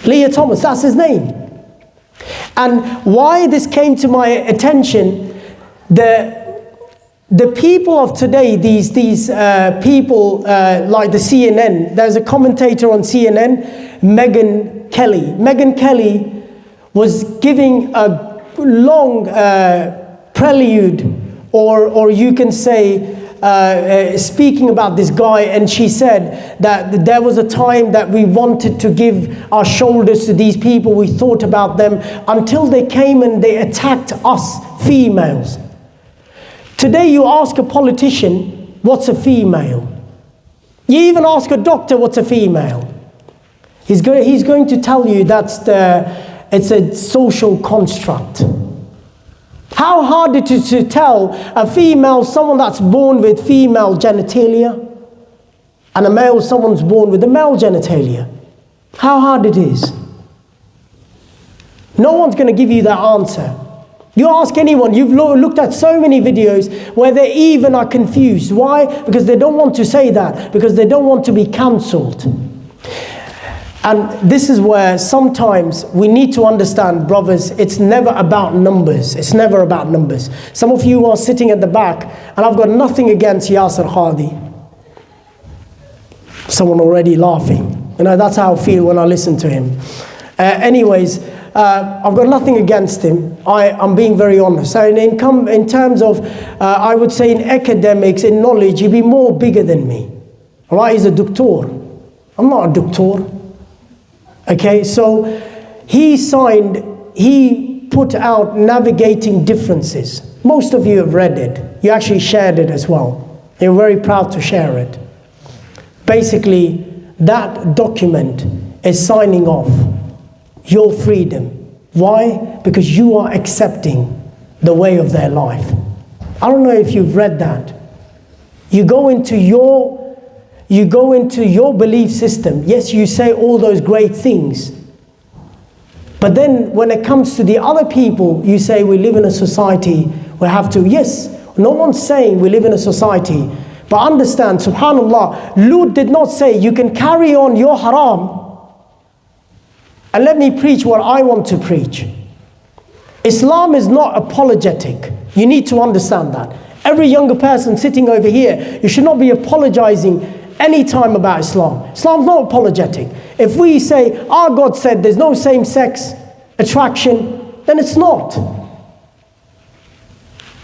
Leah Thomas, that's his name. And why this came to my attention, the people of today, these people like the CNN, there's a commentator on CNN, Megyn Kelly. Megyn Kelly was giving a long prelude, or you can say, speaking about this guy, and she said that there was a time that we wanted to give our shoulders to these people, we thought about them, until they came and they attacked us females. Today you ask a politician, what's a female? You even ask a doctor, what's a female? He's going to tell you it's a social construct. How hard it is to tell a female, someone that's born with female genitalia, and a male, someone's born with a male genitalia. How hard it is. No one's going to give you that answer. You ask anyone, you've looked at so many videos where they even are confused. Why? Because they don't want to say that, because they don't want to be cancelled. And this is where sometimes we need to understand, brothers, it's never about numbers. It's never about numbers. Some of you are sitting at the back, and I've got nothing against Yasser Khadi. Someone already laughing. You know, that's how I feel when I listen to him. Anyways, I've got nothing against him. I'm being very honest. So in terms of, I would say in academics, in knowledge, he'd be more bigger than me. All right, he's a doctor. I'm not a doctor. Okay, so he put out Navigating Differences. Most of you have read it. You actually shared it as well. You're very proud to share it. Basically, that document is signing off your freedom. Why? Because you are accepting the way of their life. I don't know if you've read that. You go into your belief system. Yes, you say all those great things. But then when it comes to the other people, you say we live in a society, we have to, yes, no one's saying we live in a society. But understand, subhanAllah, Lut did not say you can carry on your haram and let me preach what I want to preach. Islam is not apologetic. You need to understand that. Every younger person sitting over here, you should not be apologizing any time about Islam. Islam's not apologetic. If we say our God said there's no same-sex attraction, then it's not.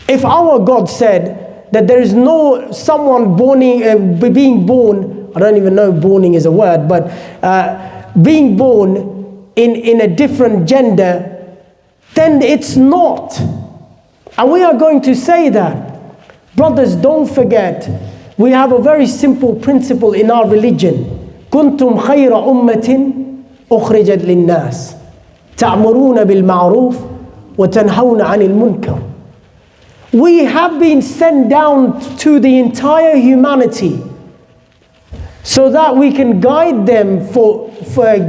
If our God said that there is no someone being born, I don't even know borning is a word, but being born in a different gender, then it's not. And we are going to say that. Brothers, don't forget, we have a very simple principle in our religion. كنتم خير أمة أخرجت للناس تأمرون بالمعروف وتنهون عن المنكر. We have been sent down to the entire humanity so that we can guide them for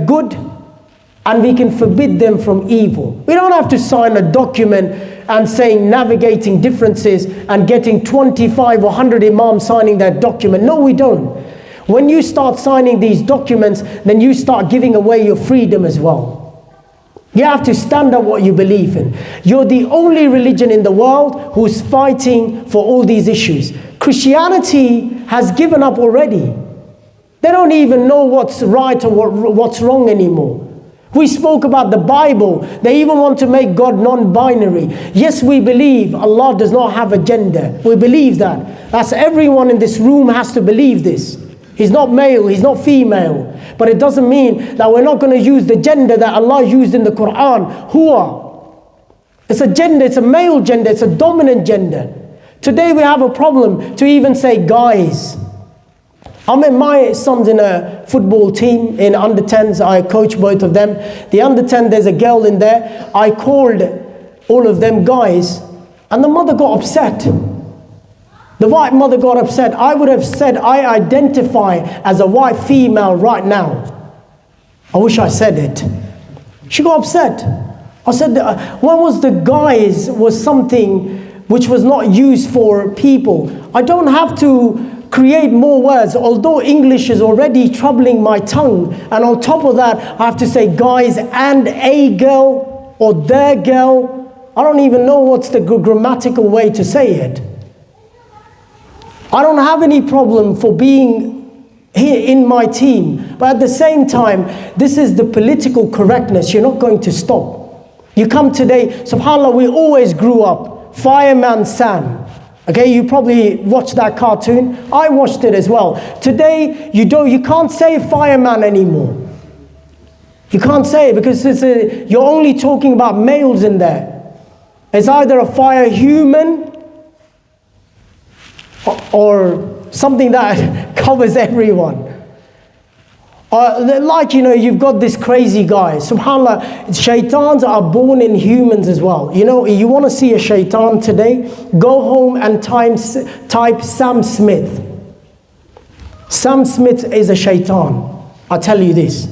good and we can forbid them from evil. We don't have to sign a document and saying Navigating Differences and getting 25 or 100 imams signing that document. No, we don't. When you start signing these documents, then you start giving away your freedom as well. You have to stand up what you believe in. You're the only religion in the world who's fighting for all these issues. Christianity has given up already. They don't even know what's right or what's wrong anymore. We spoke about the Bible. They even want to make God non-binary. Yes, we believe Allah does not have a gender. We believe that. That's everyone in this room has to believe this. He's not male, he's not female. But it doesn't mean that we're not going to use the gender that Allah used in the Quran. Huwa. It's a gender, it's a male gender, it's a dominant gender. Today we have a problem to even say guys. My son's in a football team in under 10s. I coach both of them. The under 10, there's a girl in there. I called all of them guys and the mother got upset. The white mother got upset. I would have said I identify as a white female right now. I wish I said it. She got upset. I said, when was the guys was something which was not used for people. I don't have to create more words, although English is already troubling my tongue. And on top of that, I have to say guys and a girl or their girl. I don't even know what's the grammatical way to say it. I don't have any problem for being here in my team. But at the same time, this is the political correctness. You're not going to stop. You come today, subhanAllah, we always grew up, Fireman Sam. Okay, you probably watched that cartoon. I watched it as well. Today, you can't say fireman anymore. You can't say it because you're only talking about males in there. It's either a fire human or something that covers everyone. You've got this crazy guy. SubhanAllah, shaitans are born in humans as well. You want to see a shaitan today? Go home and type Sam Smith. Sam Smith is a shaitan. I'll tell you this.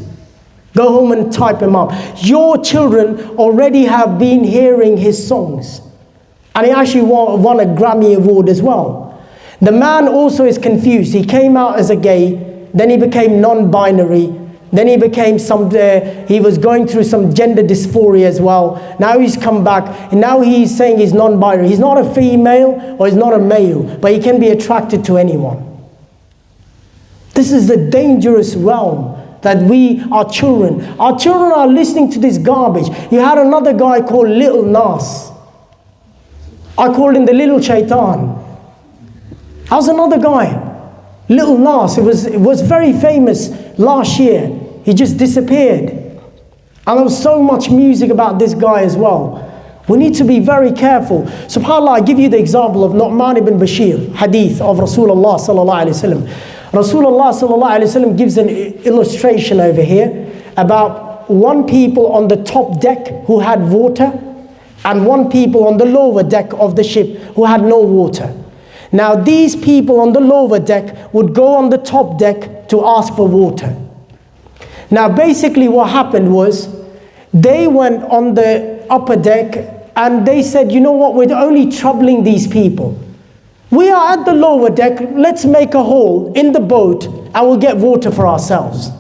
Go home and type him up. Your children already have been hearing his songs. And he actually won a Grammy Award as well. The man also is confused. He came out as a gay. Then he became non-binary. Then he became he was going through some gender dysphoria as well. Now he's come back and now he's saying he's non-binary. He's not a female or he's not a male, but he can be attracted to anyone. This is the dangerous realm that our children are listening to this garbage. You had another guy called Little Nas. I called him the little shaitan. How's another guy? Little Nas, it was very famous last year. He just disappeared. And there was so much music about this guy as well. We need to be very careful. SubhanAllah, I give you the example of Nu'man ibn Bashir, hadith of Rasulullah sallallahu alayhi wasallam. Rasulullah sallallahu alayhi wasallam gives an illustration over here about one people on the top deck who had water and one people on the lower deck of the ship who had no water. Now these people on the lower deck would go on the top deck to ask for water. Now basically what happened was they went on the upper deck and they said, you know what, we're only troubling these people. We are at the lower deck, let's make a hole in the boat and we'll get water for ourselves.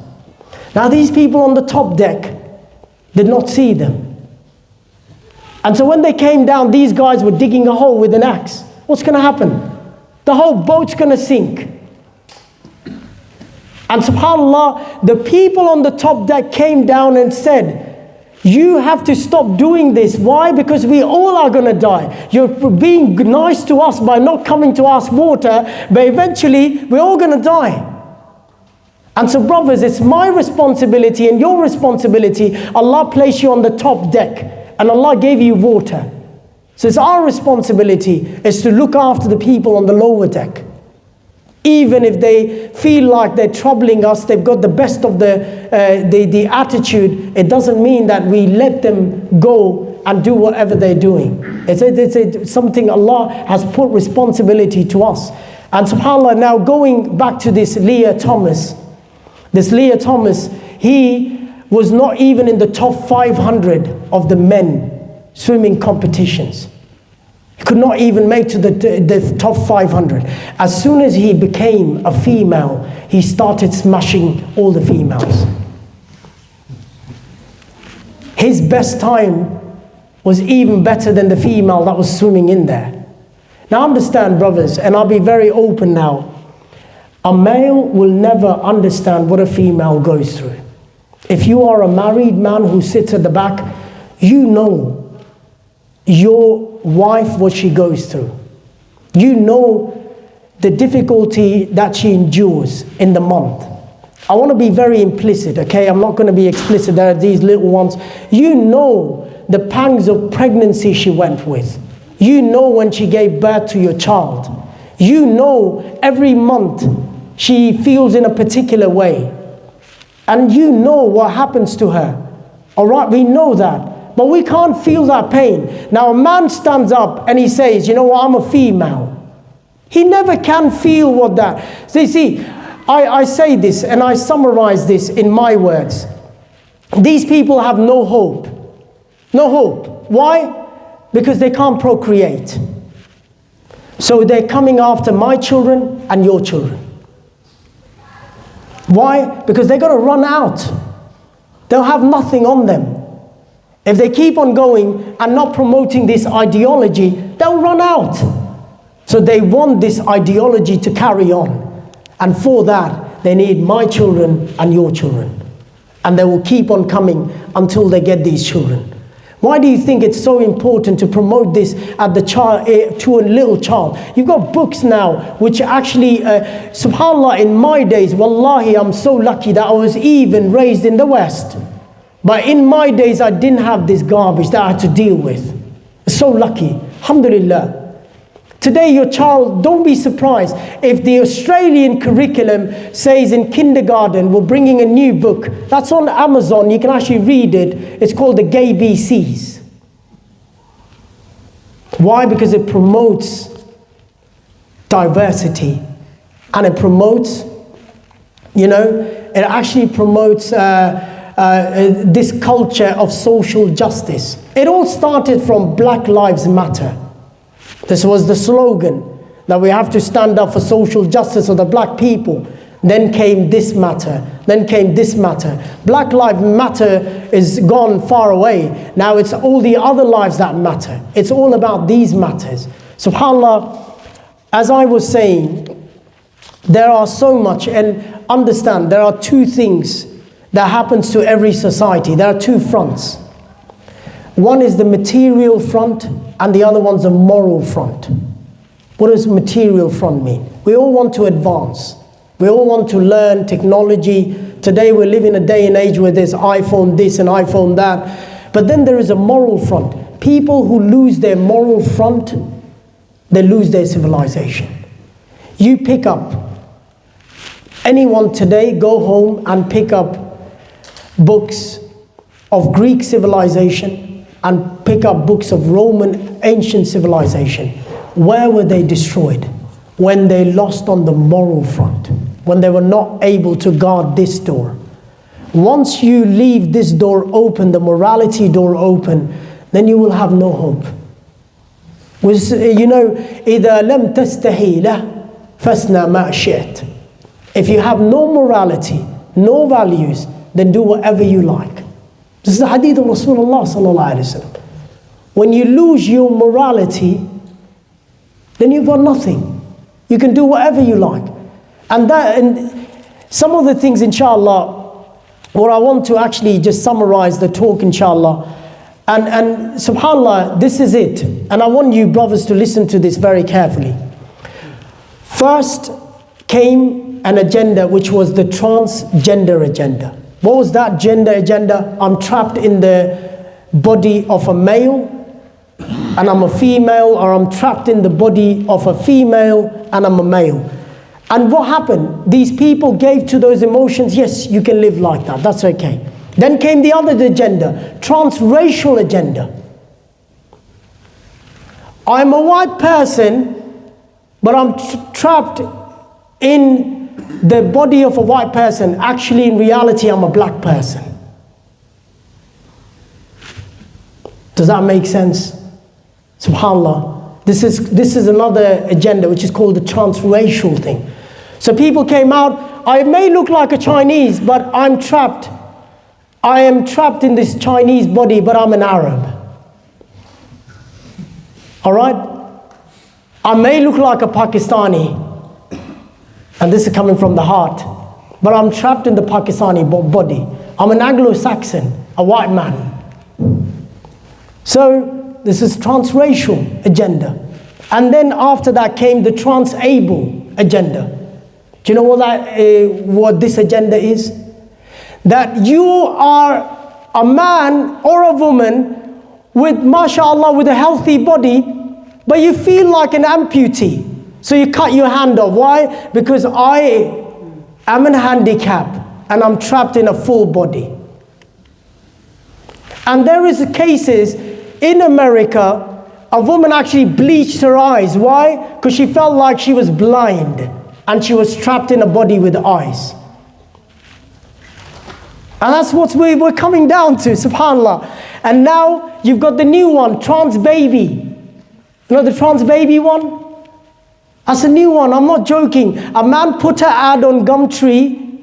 Now these people on the top deck did not see them. And so when they came down, these guys were digging a hole with an axe. What's going to happen? The whole boat's going to sink. And subhanAllah, the people on the top deck came down and said, you have to stop doing this. Why? Because we all are going to die. You're being nice to us by not coming to ask water, but eventually we're all going to die. And so brothers, it's my responsibility and your responsibility. Allah placed you on the top deck and Allah gave you water. So it's our responsibility is to look after the people on the lower deck. Even if they feel like they're troubling us, they've got the best of the attitude, it doesn't mean that we let them go and do whatever they're doing. It's something Allah has put responsibility to us. And subhanAllah, now going back to this Leah Thomas, he was not even in the top 500 of the men swimming competitions. He could not even make to the top 500. As soon as he became a female, he started smashing all the females. His best time was even better than the female that was swimming in there. Now understand, brothers, and I'll be very open now. A male will never understand what a female goes through. If you are a married man who sits at the back, you know your wife, what she goes through. You know the difficulty that she endures in the month. I want to be very implicit, okay? I'm not going to be explicit. There are these little ones. You know the pangs of pregnancy she went with. You know when she gave birth to your child. You know every month she feels in a particular way. And you know what happens to her. All right, we know that. But we can't feel that pain. Now a man stands up and he says, you know what, I'm a female. He never can feel what that. So you see, I say this and I summarize this in my words. These people have no hope. No hope. Why? Because they can't procreate. So they're coming after my children and your children. Why? Because they're going to run out. They'll have nothing on them. If they keep on going and not promoting this ideology, they'll run out. So they want this ideology to carry on. And for that, they need my children and your children. And they will keep on coming until they get these children. Why do you think it's so important to promote this at the child, to a little child? You've got books now which actually, subhanAllah, in my days, wallahi, I'm so lucky that I was even raised in the West. But in my days, I didn't have this garbage that I had to deal with. So lucky, alhamdulillah. Today, your child, don't be surprised if the Australian curriculum says in kindergarten, we're bringing a new book. That's on Amazon, you can actually read it. It's called the Gay BCs. Why? Because it promotes diversity. And it promotes, you know, it actually promotes this culture of social justice. It all started from Black Lives Matter. This was the slogan that we have to stand up for social justice of the black people. Then came this matter. Then came this matter. Black Lives Matter is gone far away. Now it's all the other lives that matter. It's all about these matters. SubhanAllah, as I was saying, there are so much, and understand there are two things that happens to every society. There are two fronts. One is the material front and the other one's a moral front. What does material front mean? We all want to advance. We all want to learn technology, Today we're living a day and age where there's iPhone this and iPhone that. But then there is a moral front. People who lose their moral front, they lose their civilization. You pick up, anyone today, go home and pick up books of Greek civilization and pick up books of Roman ancient civilization. Where were they destroyed? When they lost on the moral front, when they were not able to guard this door. Once you leave this door open, the morality door open, then you will have no hope. You know, إِذَا لَمْ تَسْتَحِي لَهُ فَاسْنَى مَا شِئْتَ. If you have no morality, no values, then do whatever you like. This is the hadith of Rasulullah sallallahu alaihi wasallam. When you lose your morality, then you've got nothing. You can do whatever you like. And some of the things, inshallah, what I want to actually just summarize the talk, inshallah. And subhanallah, this is it. And I want you brothers to listen to this very carefully. First came an agenda which was the transgender agenda. What was that gender agenda? I'm trapped in the body of a male and I'm a female, or I'm trapped in the body of a female and I'm a male. And what happened? These people gave to those emotions, yes, you can live like that, that's okay. Then came the other agenda, transracial agenda. I'm a white person, but I'm trapped in the body of a white person. Actually, in reality, I'm a black person. Does that make sense? SubhanAllah. This is another agenda which is called the transracial thing. So people came out, I may look like a Chinese, but I'm trapped. I am trapped in this Chinese body, but I'm an Arab. All right? I may look like a Pakistani, and this is coming from the heart, but I'm trapped in the Pakistani body. I'm an Anglo-Saxon, a white man. So this is transracial agenda. And then after that came the transable agenda. Do you know what this agenda is? That you are a man or a woman with, mashallah, with a healthy body, but you feel like an amputee. So you cut your hand off. Why? Because I am a handicap and I'm trapped in a full body. And there is cases in America, a woman actually bleached her eyes. Why? Because she felt like she was blind and she was trapped in a body with eyes. And that's what we're coming down to, subhanAllah. And now you've got the new one, trans baby. You know the trans baby one? That's a new one, I'm not joking. A man put an ad on Gumtree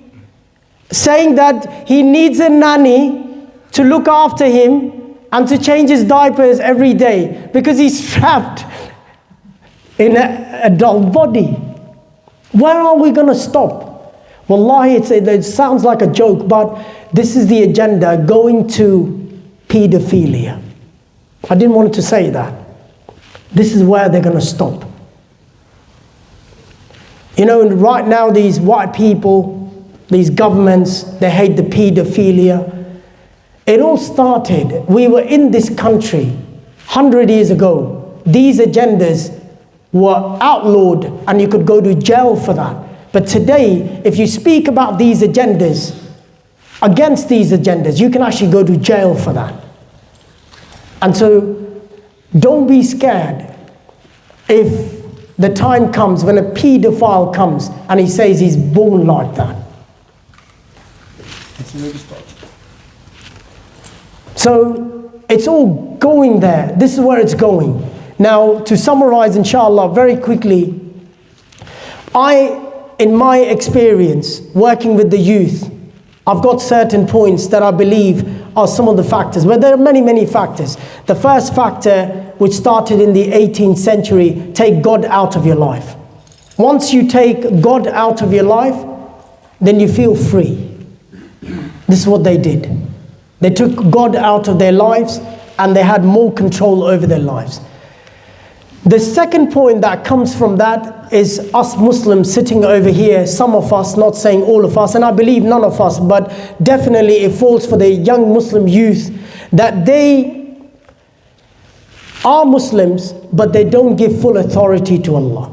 saying that he needs a nanny to look after him and to change his diapers every day because he's trapped in an adult body. Where are we going to stop? Wallahi, it sounds like a joke, but this is the agenda, going to pedophilia. I didn't want to say that. This is where they're going to stop. You know, right now these white people, these governments, they hate the pedophilia. It all started, we were in this country 100 years ago. These agendas were outlawed and you could go to jail for that. But today, if you speak about these agendas, against these agendas, you can actually go to jail for that. And so, don't be scared if the time comes when a pedophile comes and he says he's born like that. So it's all going there. This is where it's going. Now, to summarize, inshallah, very quickly, in my experience, working with the youth, I've got certain points that I believe are some of the factors, but there are many, many factors. The first factor, which started in the 18th century, take God out of your life. Once you take God out of your life, then you feel free. This is what they did. They took God out of their lives and they had more control over their lives. The second point that comes from that is us Muslims sitting over here, some of us, not saying all of us, and I believe none of us, but definitely it falls for the young Muslim youth, that they are Muslims, but they don't give full authority to Allah.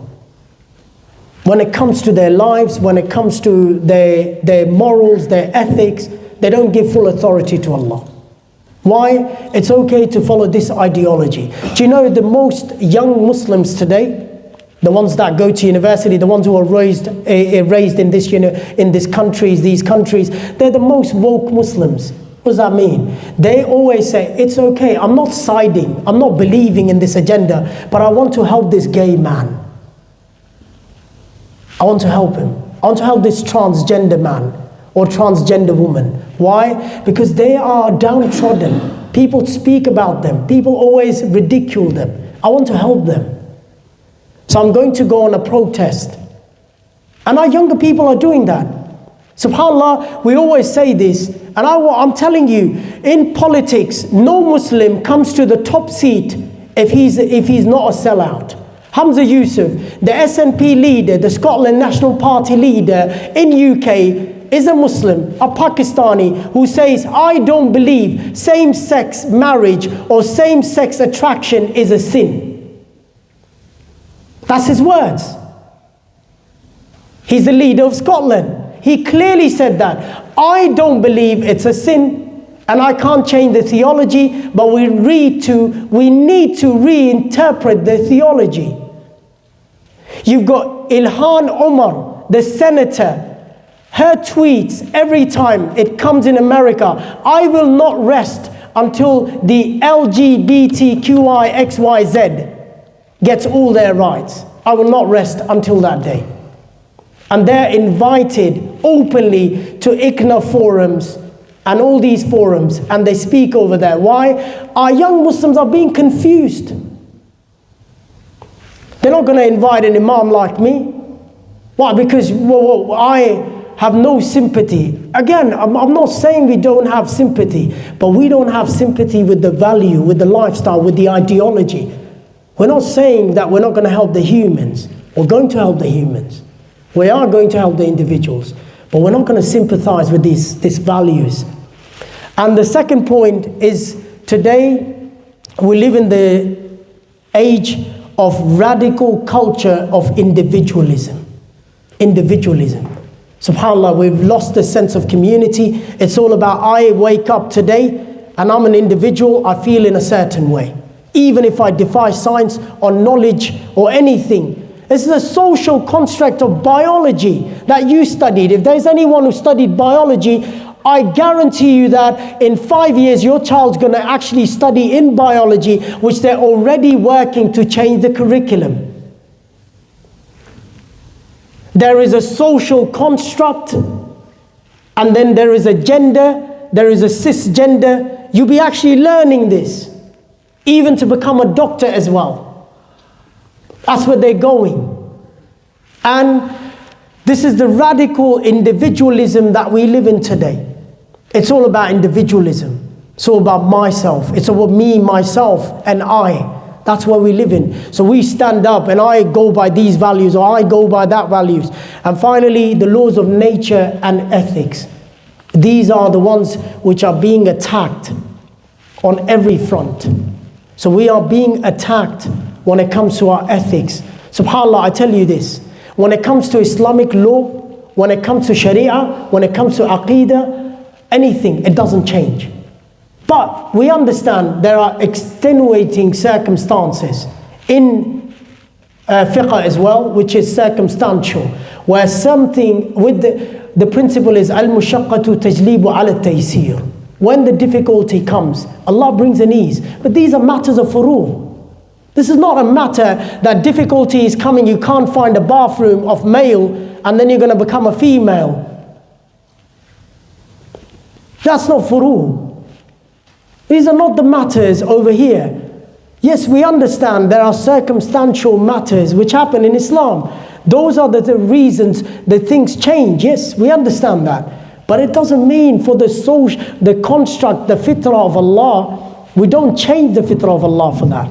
When it comes to their lives, when it comes to their morals, their ethics, they don't give full authority to Allah. Why? It's okay to follow this ideology. Do you know the most young Muslims today, the ones that go to university, the ones who are raised in these countries, they're the most woke Muslims. What does that mean? They always say, it's okay, I'm not siding, I'm not believing in this agenda, but I want to help this gay man. I want to help him. I want to help this transgender man or transgender woman. Why? Because they are downtrodden. People speak about them. People always ridicule them. I want to help them. So I'm going to go on a protest. And our younger people are doing that. SubhanAllah, we always say this, and I'm telling you, in politics, no Muslim comes to the top seat if he's not a sellout. Hamza Yusuf, the SNP leader, the Scotland National Party leader in UK, is a Muslim, a Pakistani, who says, I don't believe same-sex marriage or same-sex attraction is a sin. That's his words. He's the leader of Scotland. He clearly said that. I don't believe it's a sin, and I can't change the theology, but we need to reinterpret the theology. You've got Ilhan Omar, the senator. Her tweets, every time it comes in America, I will not rest until the LGBTQIXYZ gets all their rights. I will not rest until that day. And they're invited openly to ICNA forums and all these forums, and they speak over there. Why? Our young Muslims are being confused. They're not going to invite an imam like me. Why? Because I have no sympathy. Again, I'm not saying we don't have sympathy, but we don't have sympathy with the value, with the lifestyle, with the ideology. We're not saying that we're not going to help the humans. We're going to help the humans. We are going to help the individuals, but we're not going to sympathize with these values. And the second point is, today we live in the age of radical culture of individualism. Individualism. SubhanAllah, we've lost the sense of community. It's all about, I wake up today and I'm an individual, I feel in a certain way. Even if I defy science or knowledge or anything. This is a social construct of biology that you studied. If there's anyone who studied biology, I guarantee you that in 5 years, your child's going to actually study in biology, which they're already working to change the curriculum. There is a social construct, and then there is a gender, there is a cisgender. You'll be actually learning this, even to become a doctor as well. That's where they're going. And this is the radical individualism that we live in today. It's all about individualism. It's all about myself. It's about me, myself, and I. That's where we live in. So we stand up and I go by these values, or I go by that values. And finally, the laws of nature and ethics. These are the ones which are being attacked on every front. So we are being attacked when it comes to our ethics. SubhanAllah, I tell you this. When it comes to Islamic law, when it comes to Sharia, when it comes to Aqidah, anything, it doesn't change. But we understand there are extenuating circumstances in fiqh as well, which is circumstantial, where something with the principle is al-mushaqqatu tajlibu ala taysir. When the difficulty comes, Allah brings an ease. But these are matters of furu'. This is not a matter that difficulty is coming, you can't find a bathroom of male, and then you're going to become a female. That's not furu'. These are not the matters over here. Yes, we understand there are circumstantial matters which happen in Islam. Those are the reasons that things change. Yes, we understand that. But it doesn't mean for the construct, the fitrah of Allah, we don't change the fitrah of Allah for that.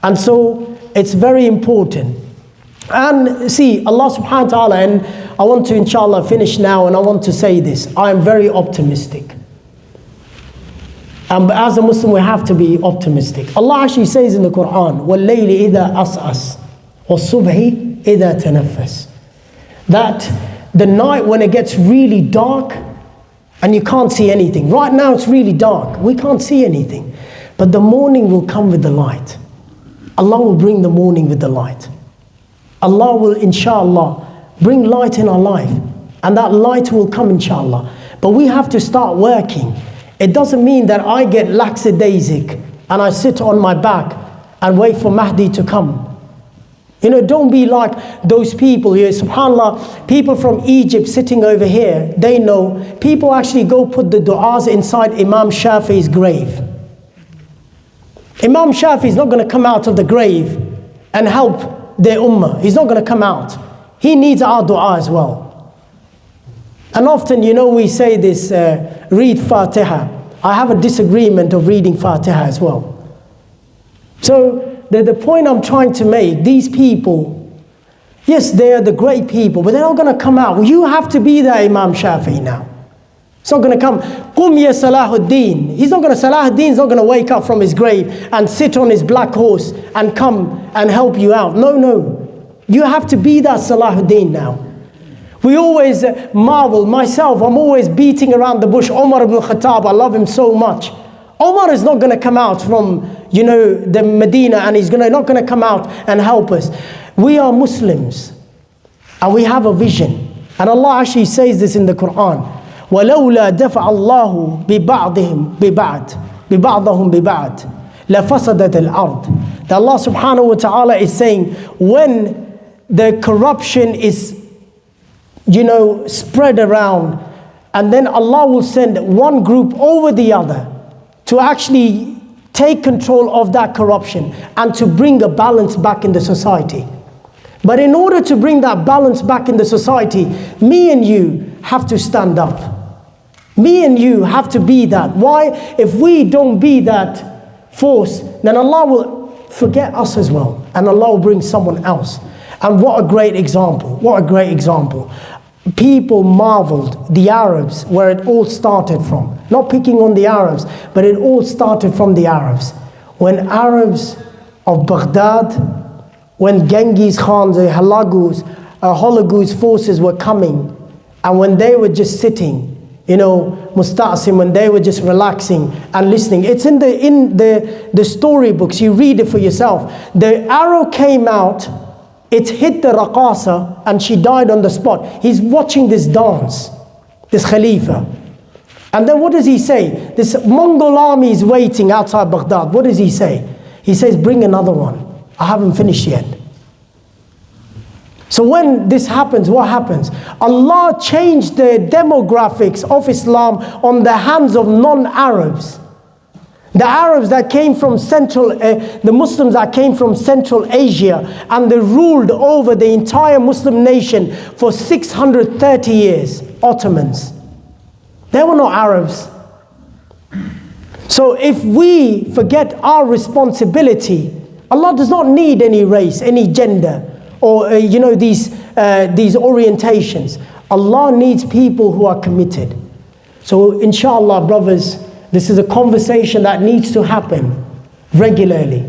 And so it's very important. And see, Allah subhanahu wa ta'ala, and I want to inshallah finish now, and I want to say this, I am very optimistic. But as a Muslim, we have to be optimistic. Allah actually says in the Quran, وَاللَّيْلِ إِذَا أَسْعَسْ وَالصُّبْحِ إِذَا تَنَفَّسْ, that the night when it gets really dark and you can't see anything. Right now it's really dark, we can't see anything. But the morning will come with the light. Allah will bring the morning with the light. Allah will, inshallah, bring light in our life. And that light will come, inshallah. But we have to start working. It doesn't mean that I get lackadaisic and I sit on my back and wait for Mahdi to come. You know, don't be like those people here. SubhanAllah, people from Egypt sitting over here, they know. People actually go put the du'as inside Imam Shafi's grave. Imam Shafi is not going to come out of the grave and help their ummah. He's not going to come out. He needs our du'a as well. And often, you know, we say this, read Fatiha. I have a disagreement of reading Fatiha as well. So, the point I'm trying to make, these people, yes, they are the great people, but they're not going to come out. You have to be there, Imam Shafi now. It's not going to come, Qum ya Salahuddin. Salahuddin's not going to wake up from his grave and sit on his black horse and come and help you out. No, no. You have to be that Salahuddin now. We always marvel, myself, I'm always beating around the bush. Umar ibn Khattab, I love him so much. Omar is not going to come out from, you know, the Medina, and he's not going to come out and help us. We are Muslims and we have a vision. And Allah actually says this in the Quran. وَلَوْلَا دَفَعَ اللَّهُ بِبَعْضَهُمْ بِبَعْض لَفَسَدَتِ الْأَرْضِ. That Allah subhanahu wa ta'ala is saying, when the corruption is, you know, spread around, and then Allah will send one group over the other to actually take control of that corruption and to bring a balance back in the society. But in order to bring that balance back in the society, me and you have to stand up. Me and you have to be that. Why? If we don't be that force, then Allah will forget us as well, and Allah will bring someone else. And what a great example. What a great example. People marveled, the Arabs, where it all started from. Not picking on the Arabs, but it all started from the Arabs. When Arabs of Baghdad, when Genghis Khan, the Hulagu's forces were coming, and when they were just sitting, you know, Musta'sim, when they were just relaxing and listening. It's in the storybooks, you read it for yourself. The arrow came out, it hit the Raqasa, and she died on the spot. He's watching this dance, this Khalifa. And then what does he say? This Mongol army is waiting outside Baghdad. What does he say? He says, bring another one. I haven't finished yet. So when this happens, what happens? Allah changed the demographics of Islam on the hands of non-Arabs. The Arabs that came from the Muslims that came from Central Asia, and they ruled over the entire Muslim nation for 630 years, Ottomans. They were not Arabs. So if we forget our responsibility, Allah does not need any race, any gender, or you know, these orientations. Allah needs people who are committed. So inshallah, brothers, this is a conversation that needs to happen regularly.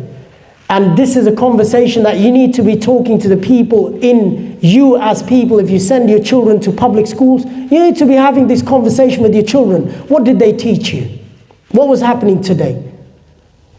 And this is a conversation that you need to be talking to the people in you as people. If you send your children to public schools, you need to be having this conversation with your children. What did they teach you? What was happening today?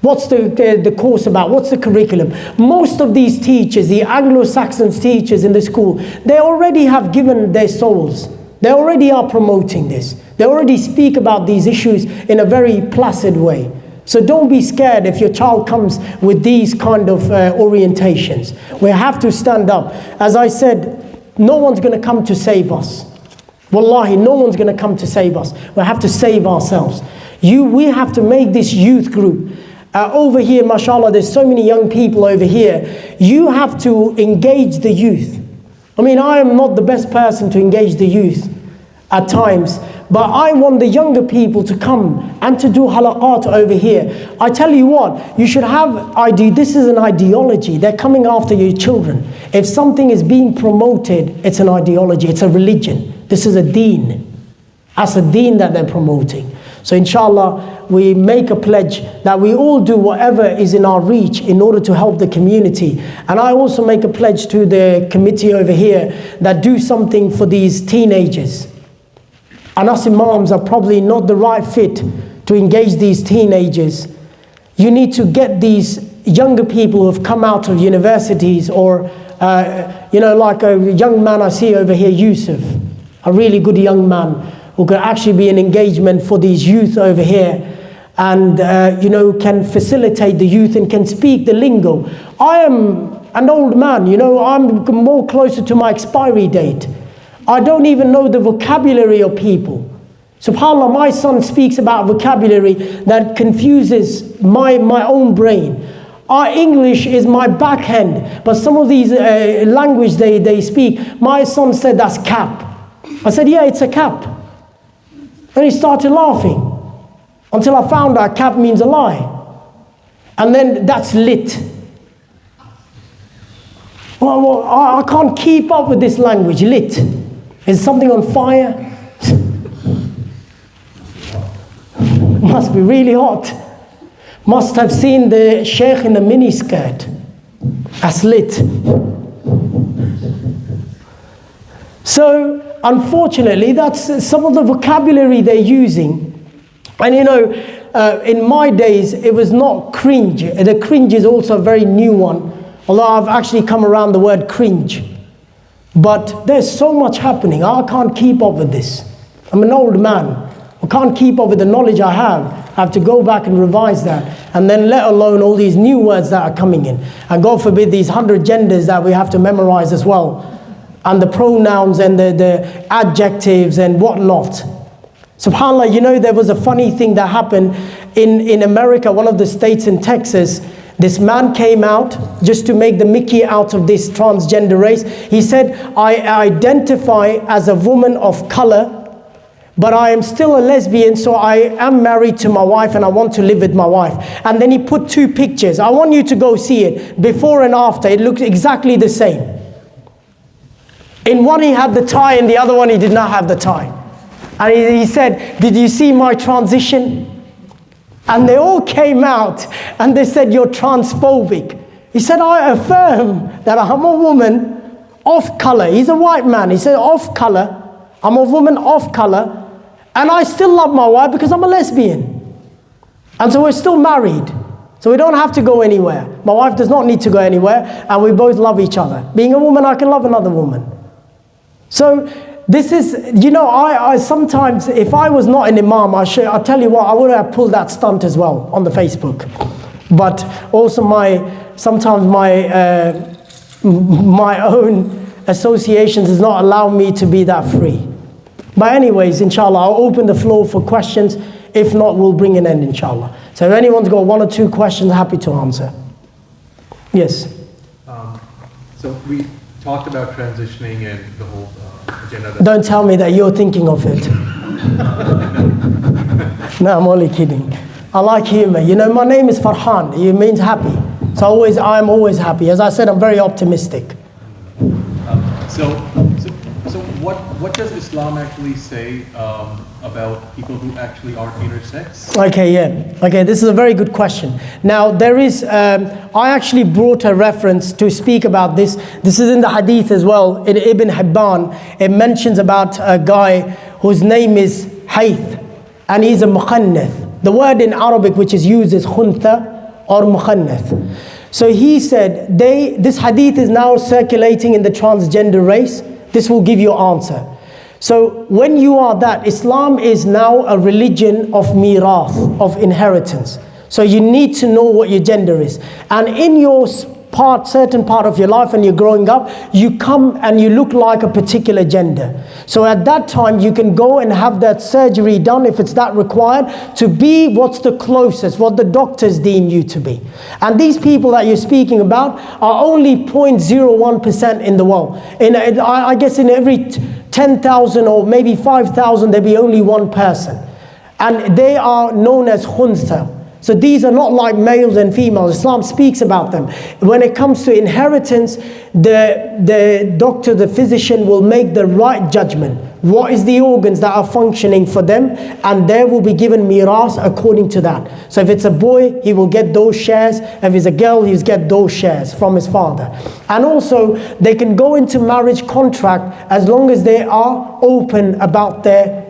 What's the course about? What's the curriculum? Most of these teachers, the Anglo-Saxon teachers in the school, they already have given their souls. They already are promoting this. They already speak about these issues in a very placid way. So don't be scared if your child comes with these kind of orientations. We have to stand up. As I said, no one's going to come to save us. Wallahi, no one's going to come to save us. We have to save ourselves. We have to make this youth group. Over here, mashallah, there's so many young people over here. You have to engage the youth. I mean, I am not the best person to engage the youth at times, But I want the younger people to come and to do halaqat over here. I tell you what, you should have this is an ideology. They're coming after your children. If something is being promoted, it's an ideology, it's a religion. This is a deen. That's a deen that they're promoting. So inshallah, we make a pledge that we all do whatever is in our reach in order to help the community. And I also make a pledge to the committee over here that do something for these teenagers. And us imams are probably not the right fit to engage these teenagers. You need to get these younger people who have come out of universities or, like a young man I see over here, Yusuf, a really good young man who could actually be an engagement for these youth over here and, can facilitate the youth and can speak the lingo. I am an old man, I'm more closer to my expiry date. I don't even know the vocabulary of people. SubhanAllah, my son speaks about vocabulary that confuses my own brain. Our English is my backhand, but some of these language they speak, my son said that's cap. I said, yeah, it's a cap. And he started laughing until I found out cap means a lie. And then that's lit. Well, I can't keep up with this language, lit. Is something on fire? Must be really hot. Must have seen the sheikh in the miniskirt. That's lit. So, unfortunately, that's some of the vocabulary they're using. And in my days, it was not cringe. The cringe is also a very new one, although I've actually come around the word cringe. But there's so much happening. I can't keep up with this. I'm an old man. I can't keep up with the knowledge I have. I have to go back and revise that. And then let alone all these new words that are coming in. And God forbid these 100 genders that we have to memorize as well. And the pronouns and the adjectives and whatnot. SubhanAllah, there was a funny thing that happened in America, one of the states in Texas. This man came out just to make the Mickey out of this transgender race. He said, I identify as a woman of color, but I am still a lesbian, so I am married to my wife and I want to live with my wife. And then he put 2 pictures. I want you to go see it, before and after. It looks exactly the same. In one he had the tie, and the other one he did not have the tie. And he said, did you see my transition? And they all came out and they said, you're transphobic. He said, I affirm that I'm a woman of color. He's a white man. He said, of color. I'm a woman of color. And I still love my wife because I'm a lesbian. And so we're still married. So we don't have to go anywhere. My wife does not need to go anywhere. And we both love each other. Being a woman, I can love another woman. So this is, I sometimes, if I was not an imam, I'll tell you what, I would have pulled that stunt as well on the Facebook. But also sometimes my own associations does not allow me to be that free. But anyways, inshallah, I'll open the floor for questions. If not, we'll bring an end, inshallah. So if anyone's got 1 or 2 questions, happy to answer. Yes? So we talked about transitioning and the whole agenda. Don't tell me that you're thinking of it. No, I'm only kidding. I like humor. My name is Farhan. It means happy. So I'm always happy. As I said, I'm very optimistic. So what does Islam actually say about people who actually are intersex? Okay, this is a very good question. Now, there is, I actually brought a reference to speak about this. This is in the hadith as well, in Ibn Hibban. It mentions about a guy whose name is Hayth, and he's a mukhannith. The word in Arabic which is used is khuntha or mukhannith. So he said, this hadith is now circulating in the transgender race. This will give you an answer. So when you are that, Islam is now a religion of mirath, of inheritance. So you need to know what your gender is. And in your certain part of your life when you're growing up, you come and you look like a particular gender. So at that time you can go and have that surgery done if it's that required to be what's the closest, what the doctors deem you to be. And these people that you're speaking about are only 0.01% in the world. I guess in every 10,000 or maybe 5,000, there'll be only one person. And they are known as khuntha. So these are not like males and females. Islam speaks about them. When it comes to inheritance, the doctor, the physician will make the right judgment. What is the organs that are functioning for them? And they will be given miras according to that. So if it's a boy, he will get those shares. If it's a girl, he'll get those shares from his father. And also, they can go into marriage contract as long as they are open about their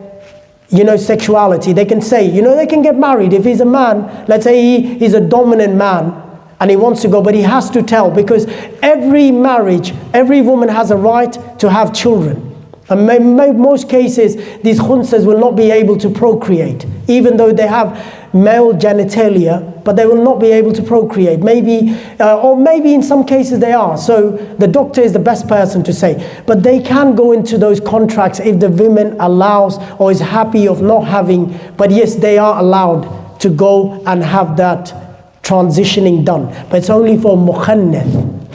sexuality. They can say, they can get married. If he's a man, let's say he's a dominant man and he wants to go, but he has to tell, because every marriage, every woman has a right to have children. And in most cases, these khunsas will not be able to procreate, even though they have male genitalia, but they will not be able to procreate. Maybe, or maybe in some cases they are. So the doctor is the best person to say. But they can go into those contracts if the woman allows or is happy of not having. But yes, they are allowed to go and have that transitioning done. But it's only for mukhannith,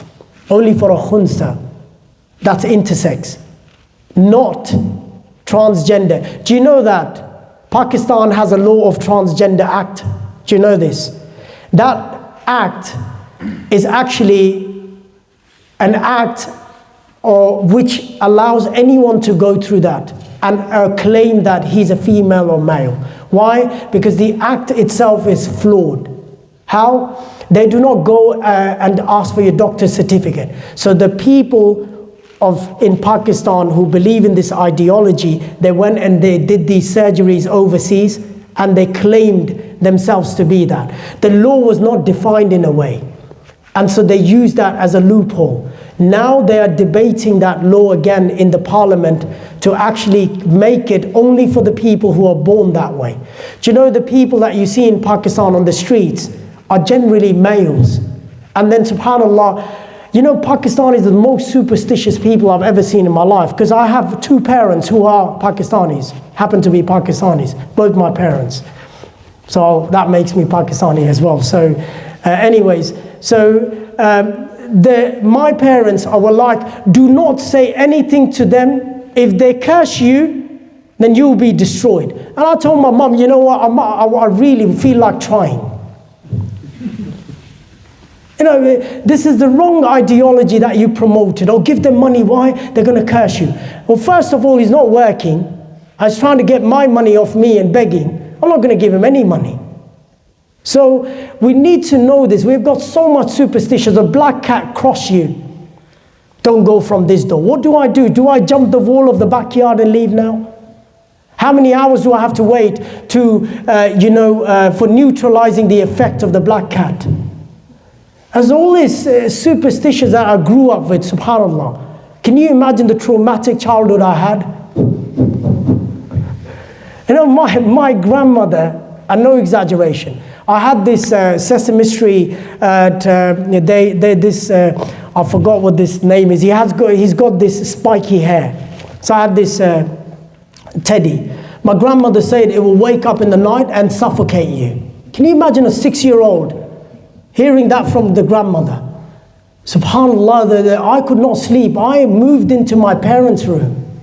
only for a khunsa. That's intersex, not transgender. Do you know that Pakistan has a law of Transgender Act? Do you know this? That act is actually an act which allows anyone to go through that and claim that he's a female or male. Why? Because the act itself is flawed. How? They do not go and ask for your doctor's certificate. So the people in Pakistan who believe in this ideology, they went and they did these surgeries overseas and they claimed themselves to be that. The law was not defined in a way, and so they used that as a loophole. Now they are debating that law again in the parliament to actually make it only for the people who are born that way. Do you know the people that you see in Pakistan on the streets are generally males? And then subhanAllah, Pakistan is the most superstitious people I've ever seen in my life, because I have two parents who are Pakistanis, happen to be Pakistanis, both my parents. So that makes me Pakistani as well. So my parents were like, do not say anything to them. If they curse you, then you'll be destroyed. And I told my mom, you know what, I really feel like trying. This is the wrong ideology that you promoted. Oh, give them money. Why? They're going to curse you. Well, first of all, he's not working. He's trying to get my money off me and begging. I'm not going to give him any money. So we need to know this. We've got so much superstition. A black cat cross you, don't go from this door. What do I do? Do I jump the wall of the backyard and leave now? How many hours do I have to wait for neutralizing the effect of the black cat? As all these superstitions that I grew up with, subhanAllah. Can you imagine the traumatic childhood I had? My grandmother, and no exaggeration, I had this Sesame Street, I forgot what this name is. He's got this spiky hair. So I had this teddy. My grandmother said it will wake up in the night and suffocate you. Can you imagine a 6-year-old hearing that from the grandmother? SubhanAllah, I could not sleep. I moved into my parents' room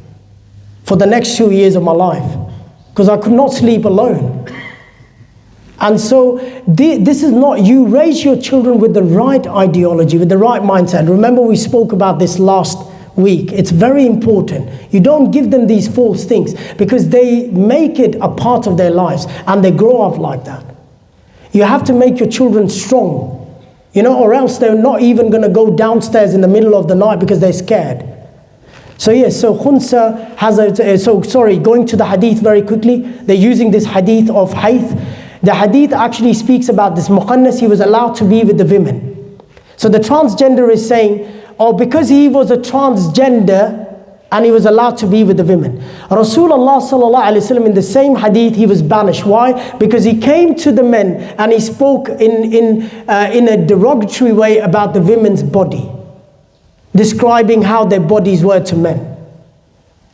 for the next 2 years of my life because I could not sleep alone. And so this is not, you raise your children with the right ideology, with the right mindset. Remember we spoke about this last week. It's very important. You don't give them these false things because they make it a part of their lives and they grow up like that. You have to make your children strong, or else they're not even going to go downstairs in the middle of the night because they're scared. So yes, so khunsa has going to the hadith very quickly. They're using this hadith of Hayth. The hadith actually speaks about this muqannas, he was allowed to be with the women. So the transgender is saying, because he was a transgender and he was allowed to be with the women. Rasulullah sallallahu alaihi wasallam in the same hadith, he was banished. Why? Because he came to the men and he spoke in a derogatory way about the women's body, describing how their bodies were to men.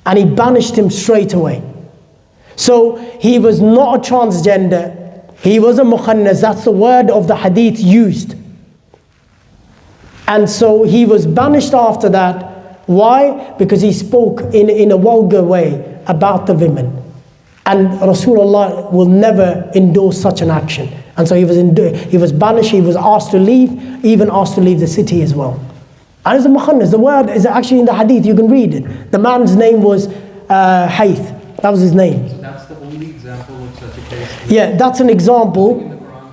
And he banished him straight away. So he was not a transgender. He was a mukhannas. That's the word of the hadith used. And so he was banished after that. Why? Because he spoke in a vulgar way about the women. And Rasulullah will never endorse such an action. And so he was banished, he was asked to leave, even asked to leave the city as well. And it's a mukhannas, the word is actually in the hadith, you can read it. The man's name was Hayth, that was his name. So that's the only example of such a case? Yeah, that's an example. In the Quran,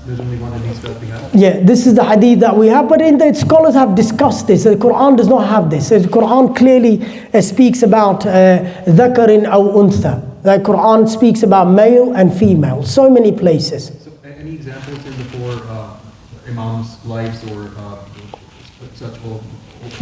there's only one hadith that we have? Yeah, this is the hadith that we have, but scholars have discussed this. The Quran does not have this. The Quran clearly speaks about dhakarin aw untha. The Quran speaks about male and female, so many places. So any examples in the four Imams' lives or such?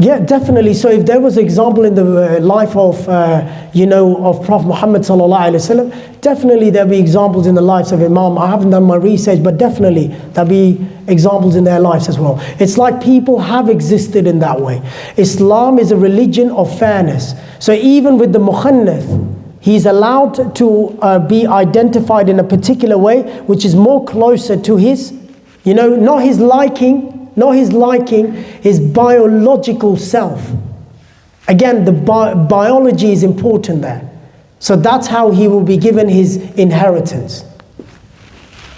Yeah, definitely. So if there was an example in the life of, of Prophet Muhammad sallallahu alaihi wasallam, definitely there'll be examples in the lives of Imam. I haven't done my research, but definitely there'll be examples in their lives as well. It's like people have existed in that way. Islam is a religion of fairness. So even with the mukhannath, he's allowed to be identified in a particular way, which is more closer to his, not his liking, his biological self. Again, the biology is important there. So that's how he will be given his inheritance.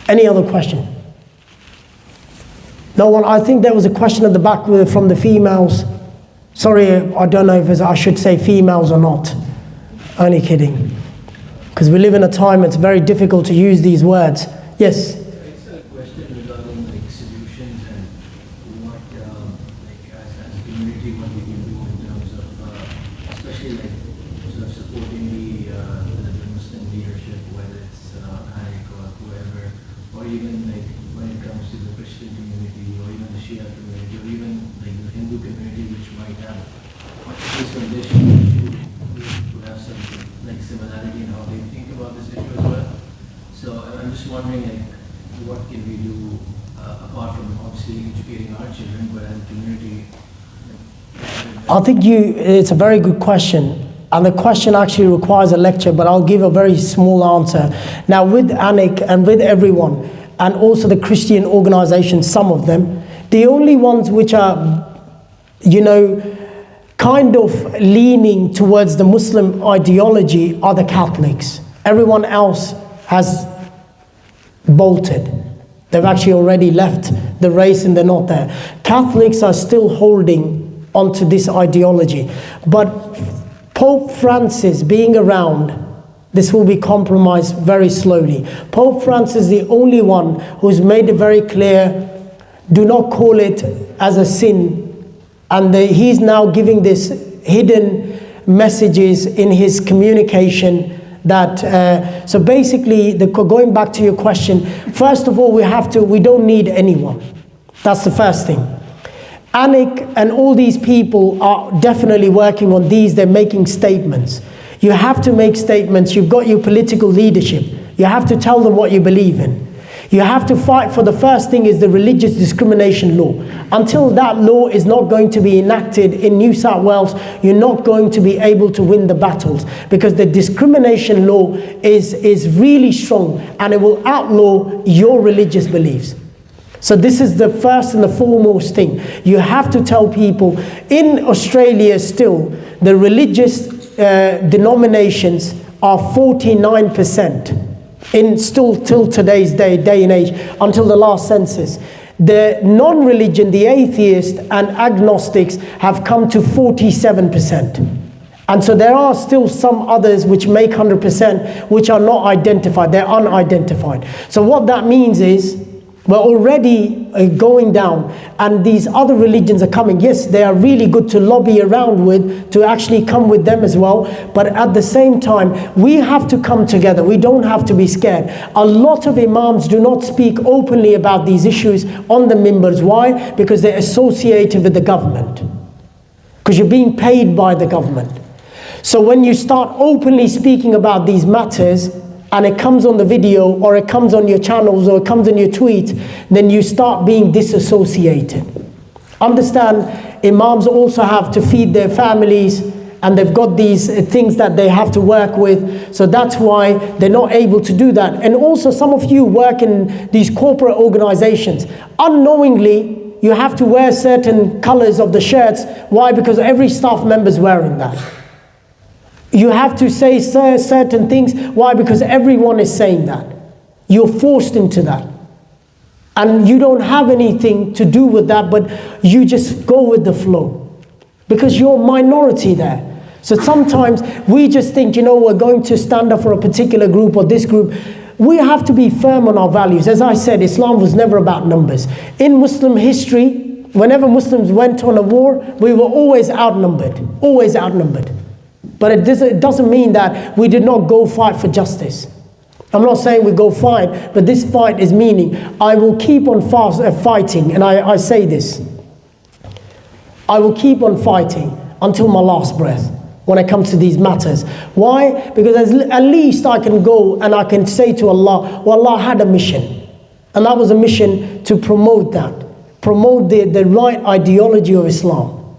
Any other question? No one? I think there was a question at the back from the females. Sorry, I don't know if I should say females or not. Only kidding. Because we live in a time it's very difficult to use these words. Yes? It's a question regarding solutions and what, as a community, what we can do in terms of, especially sort of supporting the Muslim leadership, whether it's Anik or whoever, or even when it comes to the Christian community, or even the Shia community, or even the Hindu community, which might have this condition. Have some similarity in how they think about this issue as well. So I'm just wondering, what can we do apart from obviously educating our children, but as a community? I think it's a very good question. And the question actually requires a lecture, but I'll give a very small answer. Now with Anik and with everyone, and also the Christian organizations, some of them, the only ones which are, kind of leaning towards the Muslim ideology are the Catholics. Everyone else has bolted. They've actually already left the race and they're not there. Catholics are still holding onto this ideology. But Pope Francis being around, this will be compromised very slowly. Pope Francis is the only one who's made it very clear, do not call it as a sin. And he's now giving this hidden messages in his communication that, so basically, going back to your question, first of all, we don't need anyone. That's the first thing. Anik and all these people are definitely working on these, they're making statements. You have to make statements, you've got your political leadership. You have to tell them what you believe in. You have to fight for the first thing is the religious discrimination law. Until that law is not going to be enacted in New South Wales, you're not going to be able to win the battles, because the discrimination law is really strong and it will outlaw your religious beliefs. So this is the first and the foremost thing. You have to tell people, in Australia still, the religious denominations are 49%. Still till today's day and age, until the last census. The non-religion, the atheists and agnostics have come to 47%. And so there are still some others which make 100%, which are not identified, they're unidentified. So what that means is, we're already going down, and these other religions are coming. Yes, they are really good to lobby around with, to actually come with them as well. But at the same time, we have to come together. We don't have to be scared. A lot of imams do not speak openly about these issues on the mimbars. Why? Because they're associated with the government. Because you're being paid by the government. So when you start openly speaking about these matters, and it comes on the video, or it comes on your channels, or it comes in your tweets, then you start being disassociated. Understand, imams also have to feed their families, and they've got these things that they have to work with, so that's why they're not able to do that. And also some of you work in these corporate organizations. Unknowingly, you have to wear certain colors of the shirts. Why? Because every staff member is wearing that. You have to say certain things. Why? Because everyone is saying that. You're forced into that. And you don't have anything to do with that, but you just go with the flow. Because you're a minority there. So sometimes we just think, we're going to stand up for a particular group or this group. We have to be firm on our values. As I said, Islam was never about numbers. In Muslim history, whenever Muslims went on a war, we were always outnumbered. Always outnumbered. But it doesn't mean that we did not go fight for justice. I'm not saying we go fight, but this fight is meaning, I will keep on fighting, and I say this. I will keep on fighting until my last breath when it comes to these matters. Why? Because at least I can go and I can say to Allah, well, Allah had a mission. And that was a mission to promote that. Promote the right ideology of Islam.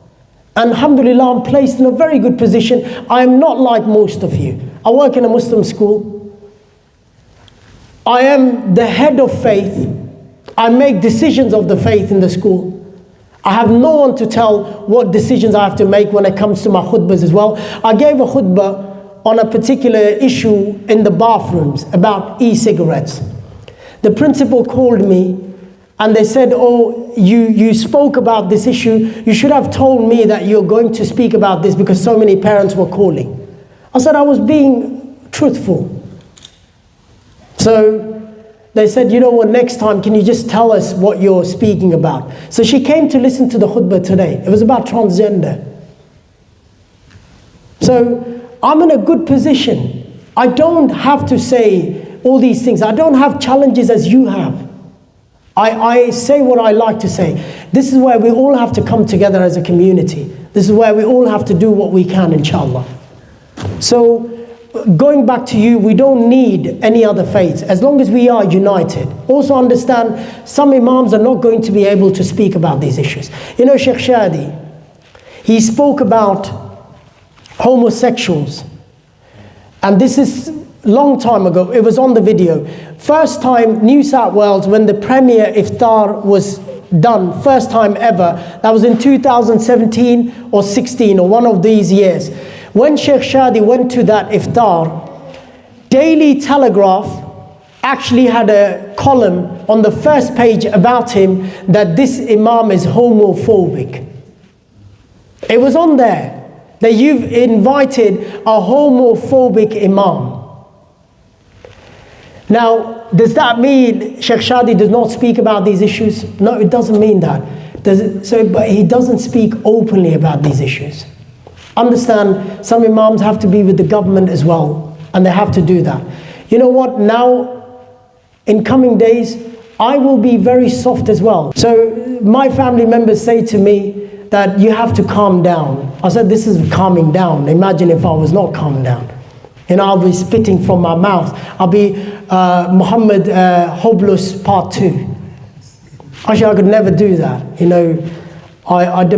And alhamdulillah, I'm placed in a very good position. I'm not like most of you. I work in a Muslim school. I am the head of faith. I make decisions of the faith in the school. I have no one to tell what decisions I have to make when it comes to my khutbahs as well. I gave a khutbah on a particular issue in the bathrooms about e-cigarettes. The principal called me and they said, oh, you spoke about this issue. You should have told me that you're going to speak about this because so many parents were calling. I said I was being truthful. So they said, next time, can you just tell us what you're speaking about? So she came to listen to the khutbah today. It was about transgender. So I'm in a good position. I don't have to say all these things. I don't have challenges as you have. I say what I like to say. This is where we all have to come together as a community. This is where we all have to do what we can, inshallah. So, going back to you, we don't need any other faiths as long as we are united. Also understand, some imams are not going to be able to speak about these issues. Sheikh Shadi, he spoke about homosexuals. And this is a long time ago. It was on the video. First time, New South Wales, when the premier iftar was done, first time ever, that was in 2017 or 16 or one of these years. When Sheikh Shadi went to that iftar, Daily Telegraph actually had a column on the first page about him that this imam is homophobic. It was on there that you've invited a homophobic imam. Now, does that mean Sheikh Shadi does not speak about these issues? No, it doesn't mean that. But he doesn't speak openly about these issues. Understand, some imams have to be with the government as well, and they have to do that. You know what? Now, in coming days, I will be very soft as well. So my family members say to me that you have to calm down. I said, this is calming down. Imagine if I was not calm down. I'll be spitting from my mouth. I'll be Muhammad Hoblus Part 2. Actually, I could never do that.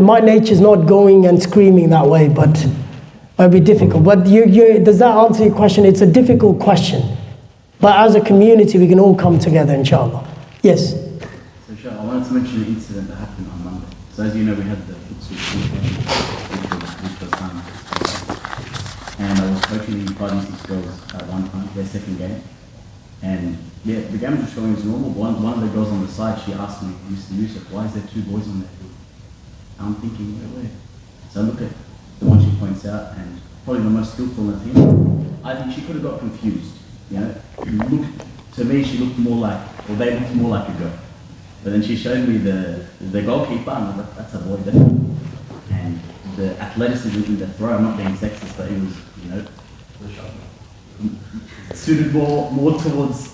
My nature's not going and screaming that way, but it'll be difficult. But does that answer your question? It's a difficult question. But as a community, we can all come together, inshallah. Yes? So, Shah, I wanted to mention an incident that happened on Monday. So, as you know, we had the futsal which was and I was coaching the 5 and 6 girls at one time, their second game. And yeah, the game was just going as normal. One of the girls on the side, she asked me, Mr. Yusuf, why is there 2 boys on that field? I'm thinking, wait. So I look at the one she points out, and probably the most skillful in the team. I think she could have got confused. To me, she looked more like, or they looked more like a girl. But then she showed me the goalkeeper, and I was like, that's a boy there. And the athleticism in the throw, I'm not being sexist, but it was, suited more towards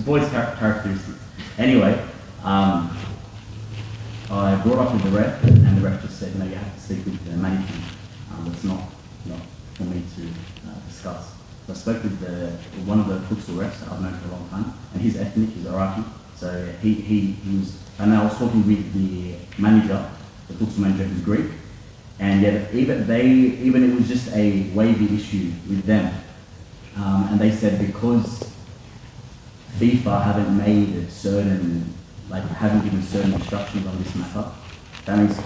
boys' characteristics. Anyway, I brought up with the ref, and the ref just said, you have to speak with the management. It's not for me to discuss. So I spoke with one of the futsal refs that I've known for a long time, and he's ethnic, he's Iraqi. So he was, and I was talking with the manager, the futsal manager who's Greek, and yet even it was just a wavy issue with them. And they said because FIFA haven't made certain like haven't given certain instructions on this matter. That means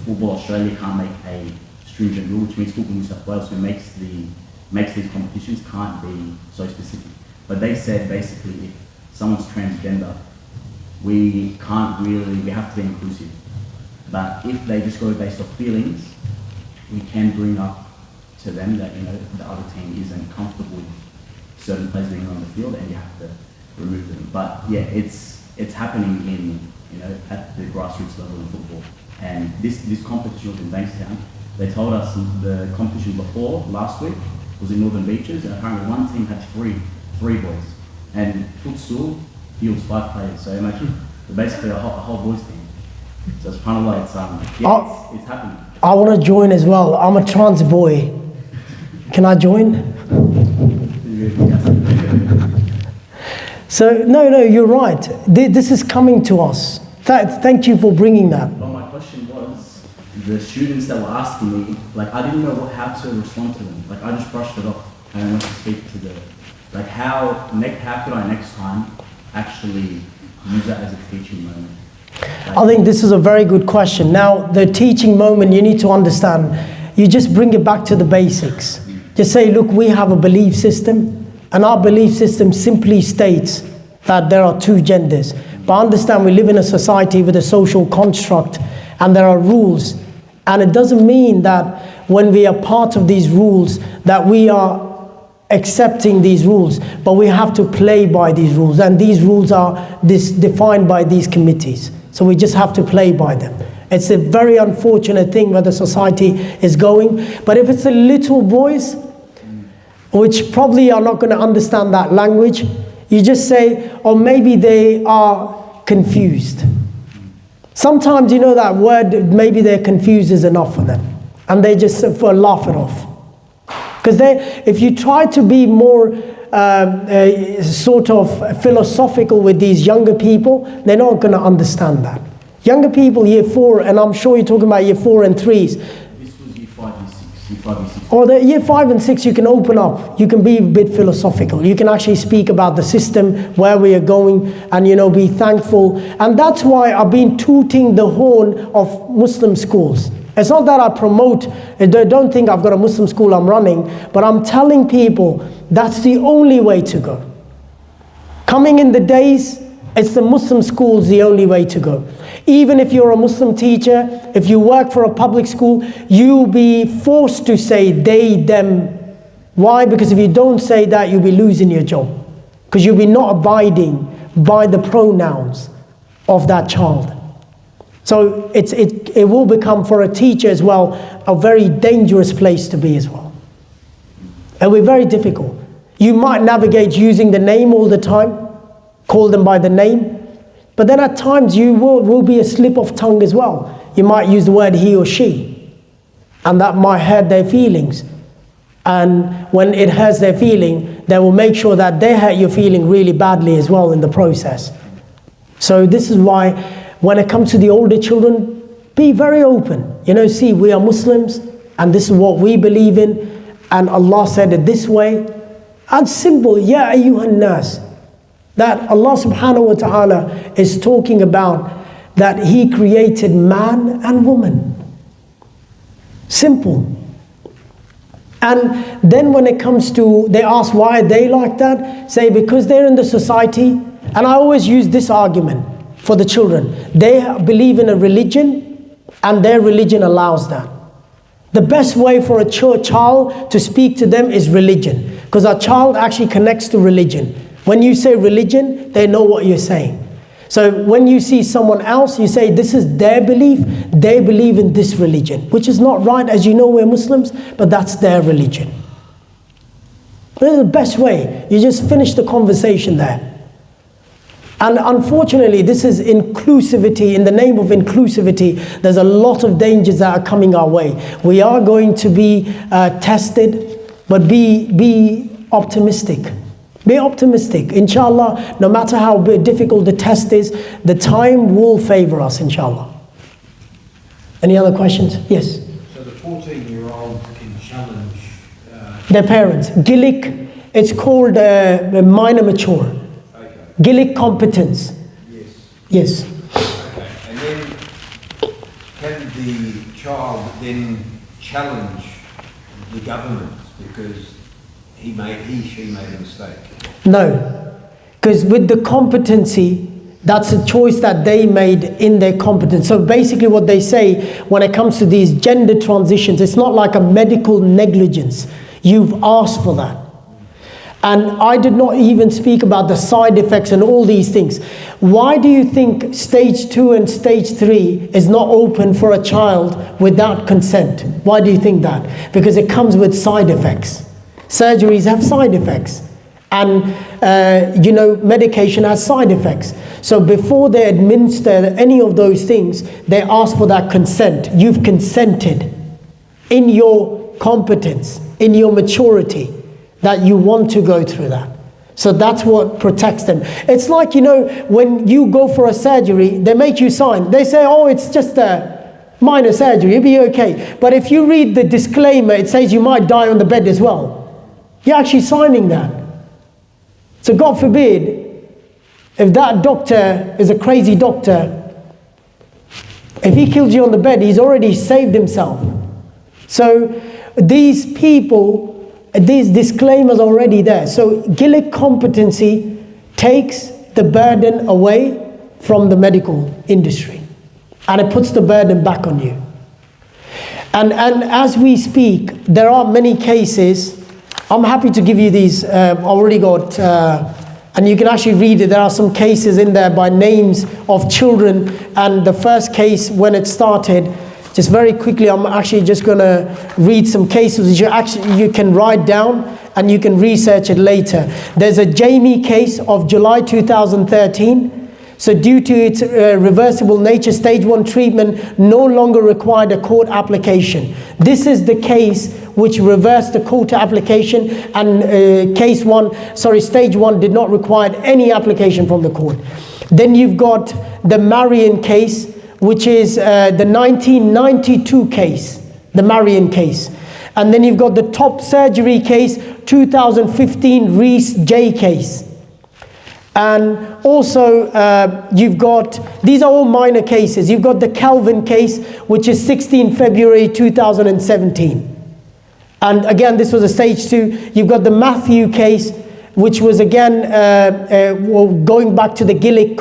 Football Australia can't make a stringent rule, which means Football New South Wales, who makes these competitions, can't be so specific. But they said basically if someone's transgender, we have to be inclusive. But if they just go based off feelings, we can bring up to them that, you know, the other team isn't comfortable with certain players being on the field and you have to remove them. But yeah, it's happening in, you know, at the grassroots level in football. And this competition was in Bankstown. They told us the competition before, last week, was in Northern Beaches, and apparently one team had three boys. And futsal fields 5 players, so imagine basically a whole boys team. So it's kind of like, it's happening. I want to join as well. I'm a trans boy. Can I join? So, no, you're right. This is coming to us. Thank you for bringing that. Well, my question was, the students that were asking me, like, I didn't know how to respond to them. Like, I just brushed it off and I went to speak to like, how could I next time actually use that as a teaching moment? I think this is a very good question. Now, the teaching moment, you need to understand, you just bring it back to the basics. Just say, look, we have a belief system, and our belief system simply states that there are 2 genders. But understand, we live in a society with a social construct, and there are rules. And it doesn't mean that when we are part of these rules, that we are accepting these rules, but we have to play by these rules, and these rules are defined by these committees. So we just have to play by them. It's a very unfortunate thing where the society is going. But if it's the little boys, which probably are not going to understand that language, you just say, or maybe they are confused. Sometimes, you know, that word, maybe they're confused, is enough for them. And they just laugh it off. Because if you try to be more sort of philosophical with these younger people, they're not going to understand that. Younger people, year 4, and I'm sure you're talking about year 4 and 3s. This was year 5 and 6. Year 5 and 6. Or the year 5 and 6, you can open up. You can be a bit philosophical. You can actually speak about the system, where we are going, and, you know, be thankful. And that's why I've been tooting the horn of Muslim schools. It's not that I promote, don't think I've got a Muslim school I'm running, but I'm telling people that's the only way to go. Coming in the days, it's the Muslim schools the only way to go. Even if you're a Muslim teacher, if you work for a public school, you'll be forced to say they, them. Why? Because if you don't say that, you'll be losing your job. Because you'll be not abiding by the pronouns of that child. So it will become, for a teacher as well, a very dangerous place to be as well. It will be very difficult. You might navigate using the name all the time, call them by the name, but then at times you will be a slip of tongue as well. You might use the word he or she, and that might hurt their feelings. And when it hurts their feeling, they will make sure that they hurt your feeling really badly as well in the process. So this is why, when it comes to the older children, be very open. You know, see, we are Muslims, and this is what we believe in, and Allah said it this way. And simple, Ya ayyuhan nas. That Allah subhanahu wa ta'ala is talking about that He created man and woman. Simple. And then when it comes to, they ask why are they like that? Say because they're in the society, and I always use this argument for the children. They believe in a religion, and their religion allows that. The best way for a child to speak to them is religion, because a child actually connects to religion. When you say religion, they know what you're saying. So when you see someone else, you say this is their belief, they believe in this religion, which is not right. As you know, we're Muslims, but that's their religion. This is the best way. You just finish the conversation there. And unfortunately, this is inclusivity. In the name of inclusivity, there's a lot of dangers that are coming our way. We are going to be tested, but be optimistic. Be optimistic. Inshallah, no matter how difficult the test is, the time will favor us, inshallah. Any other questions? Yes? So the 14-year-old can challenge their parents. Gillick, it's called minor mature. okay. Gillick competence. Yes. Yes. Okay. And then can the child then challenge the government because she made a mistake? No, because with the competency, that's a choice that they made in their competence. So basically what they say when it comes to these gender transitions, it's not like a medical negligence. You've asked for that. And I did not even speak about the side effects and all these things. Why do you think stage 2 and stage 3 is not open for a child without consent? Why do you think that? Because it comes with side effects. Surgeries have side effects. And, medication has side effects. So before they administer any of those things, they ask for that consent. You've consented in your competence, in your maturity, that you want to go through that. So that's what protects them. It's like, when you go for a surgery, they make you sign. They say, oh, it's just a minor surgery, you'll be okay. But if you read the disclaimer, it says you might die on the bed as well. You're actually signing that. So God forbid, if that doctor is a crazy doctor, if he kills you on the bed, he's already saved himself. So these people, these disclaimers are already there. So Gillick competency takes the burden away from the medical industry. And it puts the burden back on you. And as we speak, there are many cases. I'm happy to give you these. I've already got, and you can actually read it. There are some cases in there by names of children. And the first case, when it started, just very quickly, I'm actually just going to read some cases which you can write down and you can research it later. There's a Jamie case of July 2013. So due to its reversible nature, stage 1 treatment no longer required a court application. This is the case which reversed the court application, and stage 1 did not require any application from the court. Then you've got the Marion case, which is the 1992 case, the Marion case. And then you've got the top surgery case, 2015 Reese J case. And also you've got, these are all minor cases. You've got the Calvin case, which is 16 February 2017. And again, this was a stage 2. You've got the Matthew case, which was again going back to the Gillick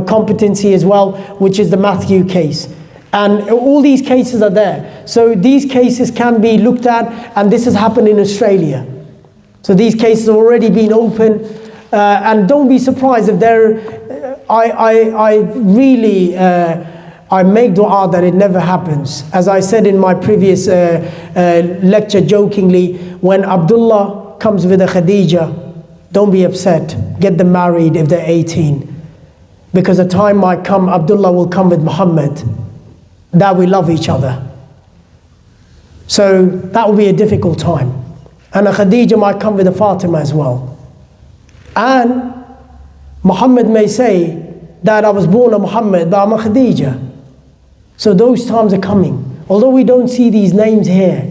competency as well, which is the Matthew case. And all these cases are there. So these cases can be looked at, and this has happened in Australia. So these cases have already been open, and don't be surprised if I make dua that it never happens. As I said in my previous lecture jokingly, when Abdullah comes with a Khadija, don't be upset. Get them married if they're 18. Because a time might come, Abdullah will come with Muhammad, that we love each other. So that will be a difficult time. And a Khadija might come with a Fatima as well. And Muhammad may say that I was born a Muhammad, but I'm a Khadija. So those times are coming. Although we don't see these names here.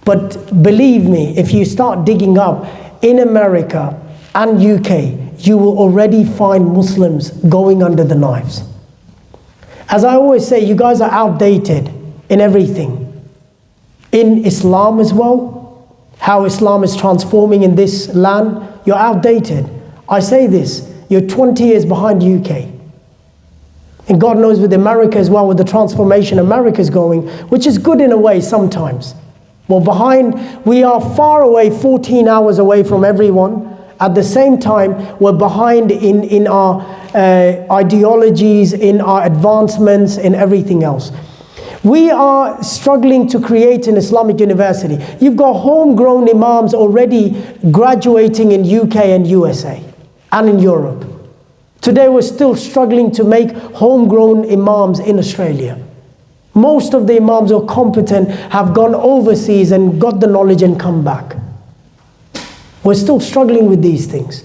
But believe me, if you start digging up in America and UK, you will already find Muslims going under the knives. As I always say, you guys are outdated in everything. In Islam as well, how Islam is transforming in this land, you're outdated. I say this, you're 20 years behind UK. And God knows with America as well, with the transformation America's going, which is good in a way sometimes. Well, we are far away, 14 hours away from everyone. At the same time, we're behind in our ideologies, in our advancements, in everything else. We are struggling to create an Islamic university. You've got homegrown imams already graduating in UK and USA and in Europe. Today we're still struggling to make homegrown imams in Australia. Most of the imams who are competent have gone overseas and got the knowledge and come back. We're still struggling with these things.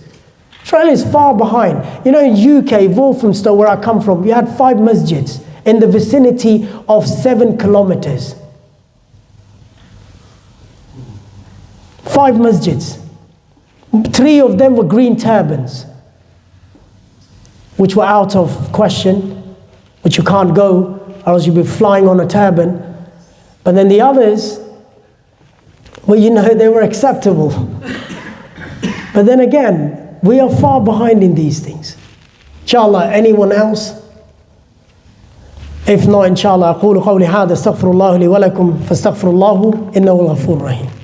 Australia is far behind. In UK, Walthamstow, where I come from, we had 5 masjids in the vicinity of 7 kilometers. 5 masjids. 3 of them were green turbans. which were out of question, which you can't go, or else you'll be flying on a turban. But then the others, well, you know, they were acceptable. But then again, we are far behind in these things. Inshallah, anyone else? If not, inshallah, أقول قولي هذا استغفر الله لي ولكم فاستغفر الله إنه الغفور الرحيم.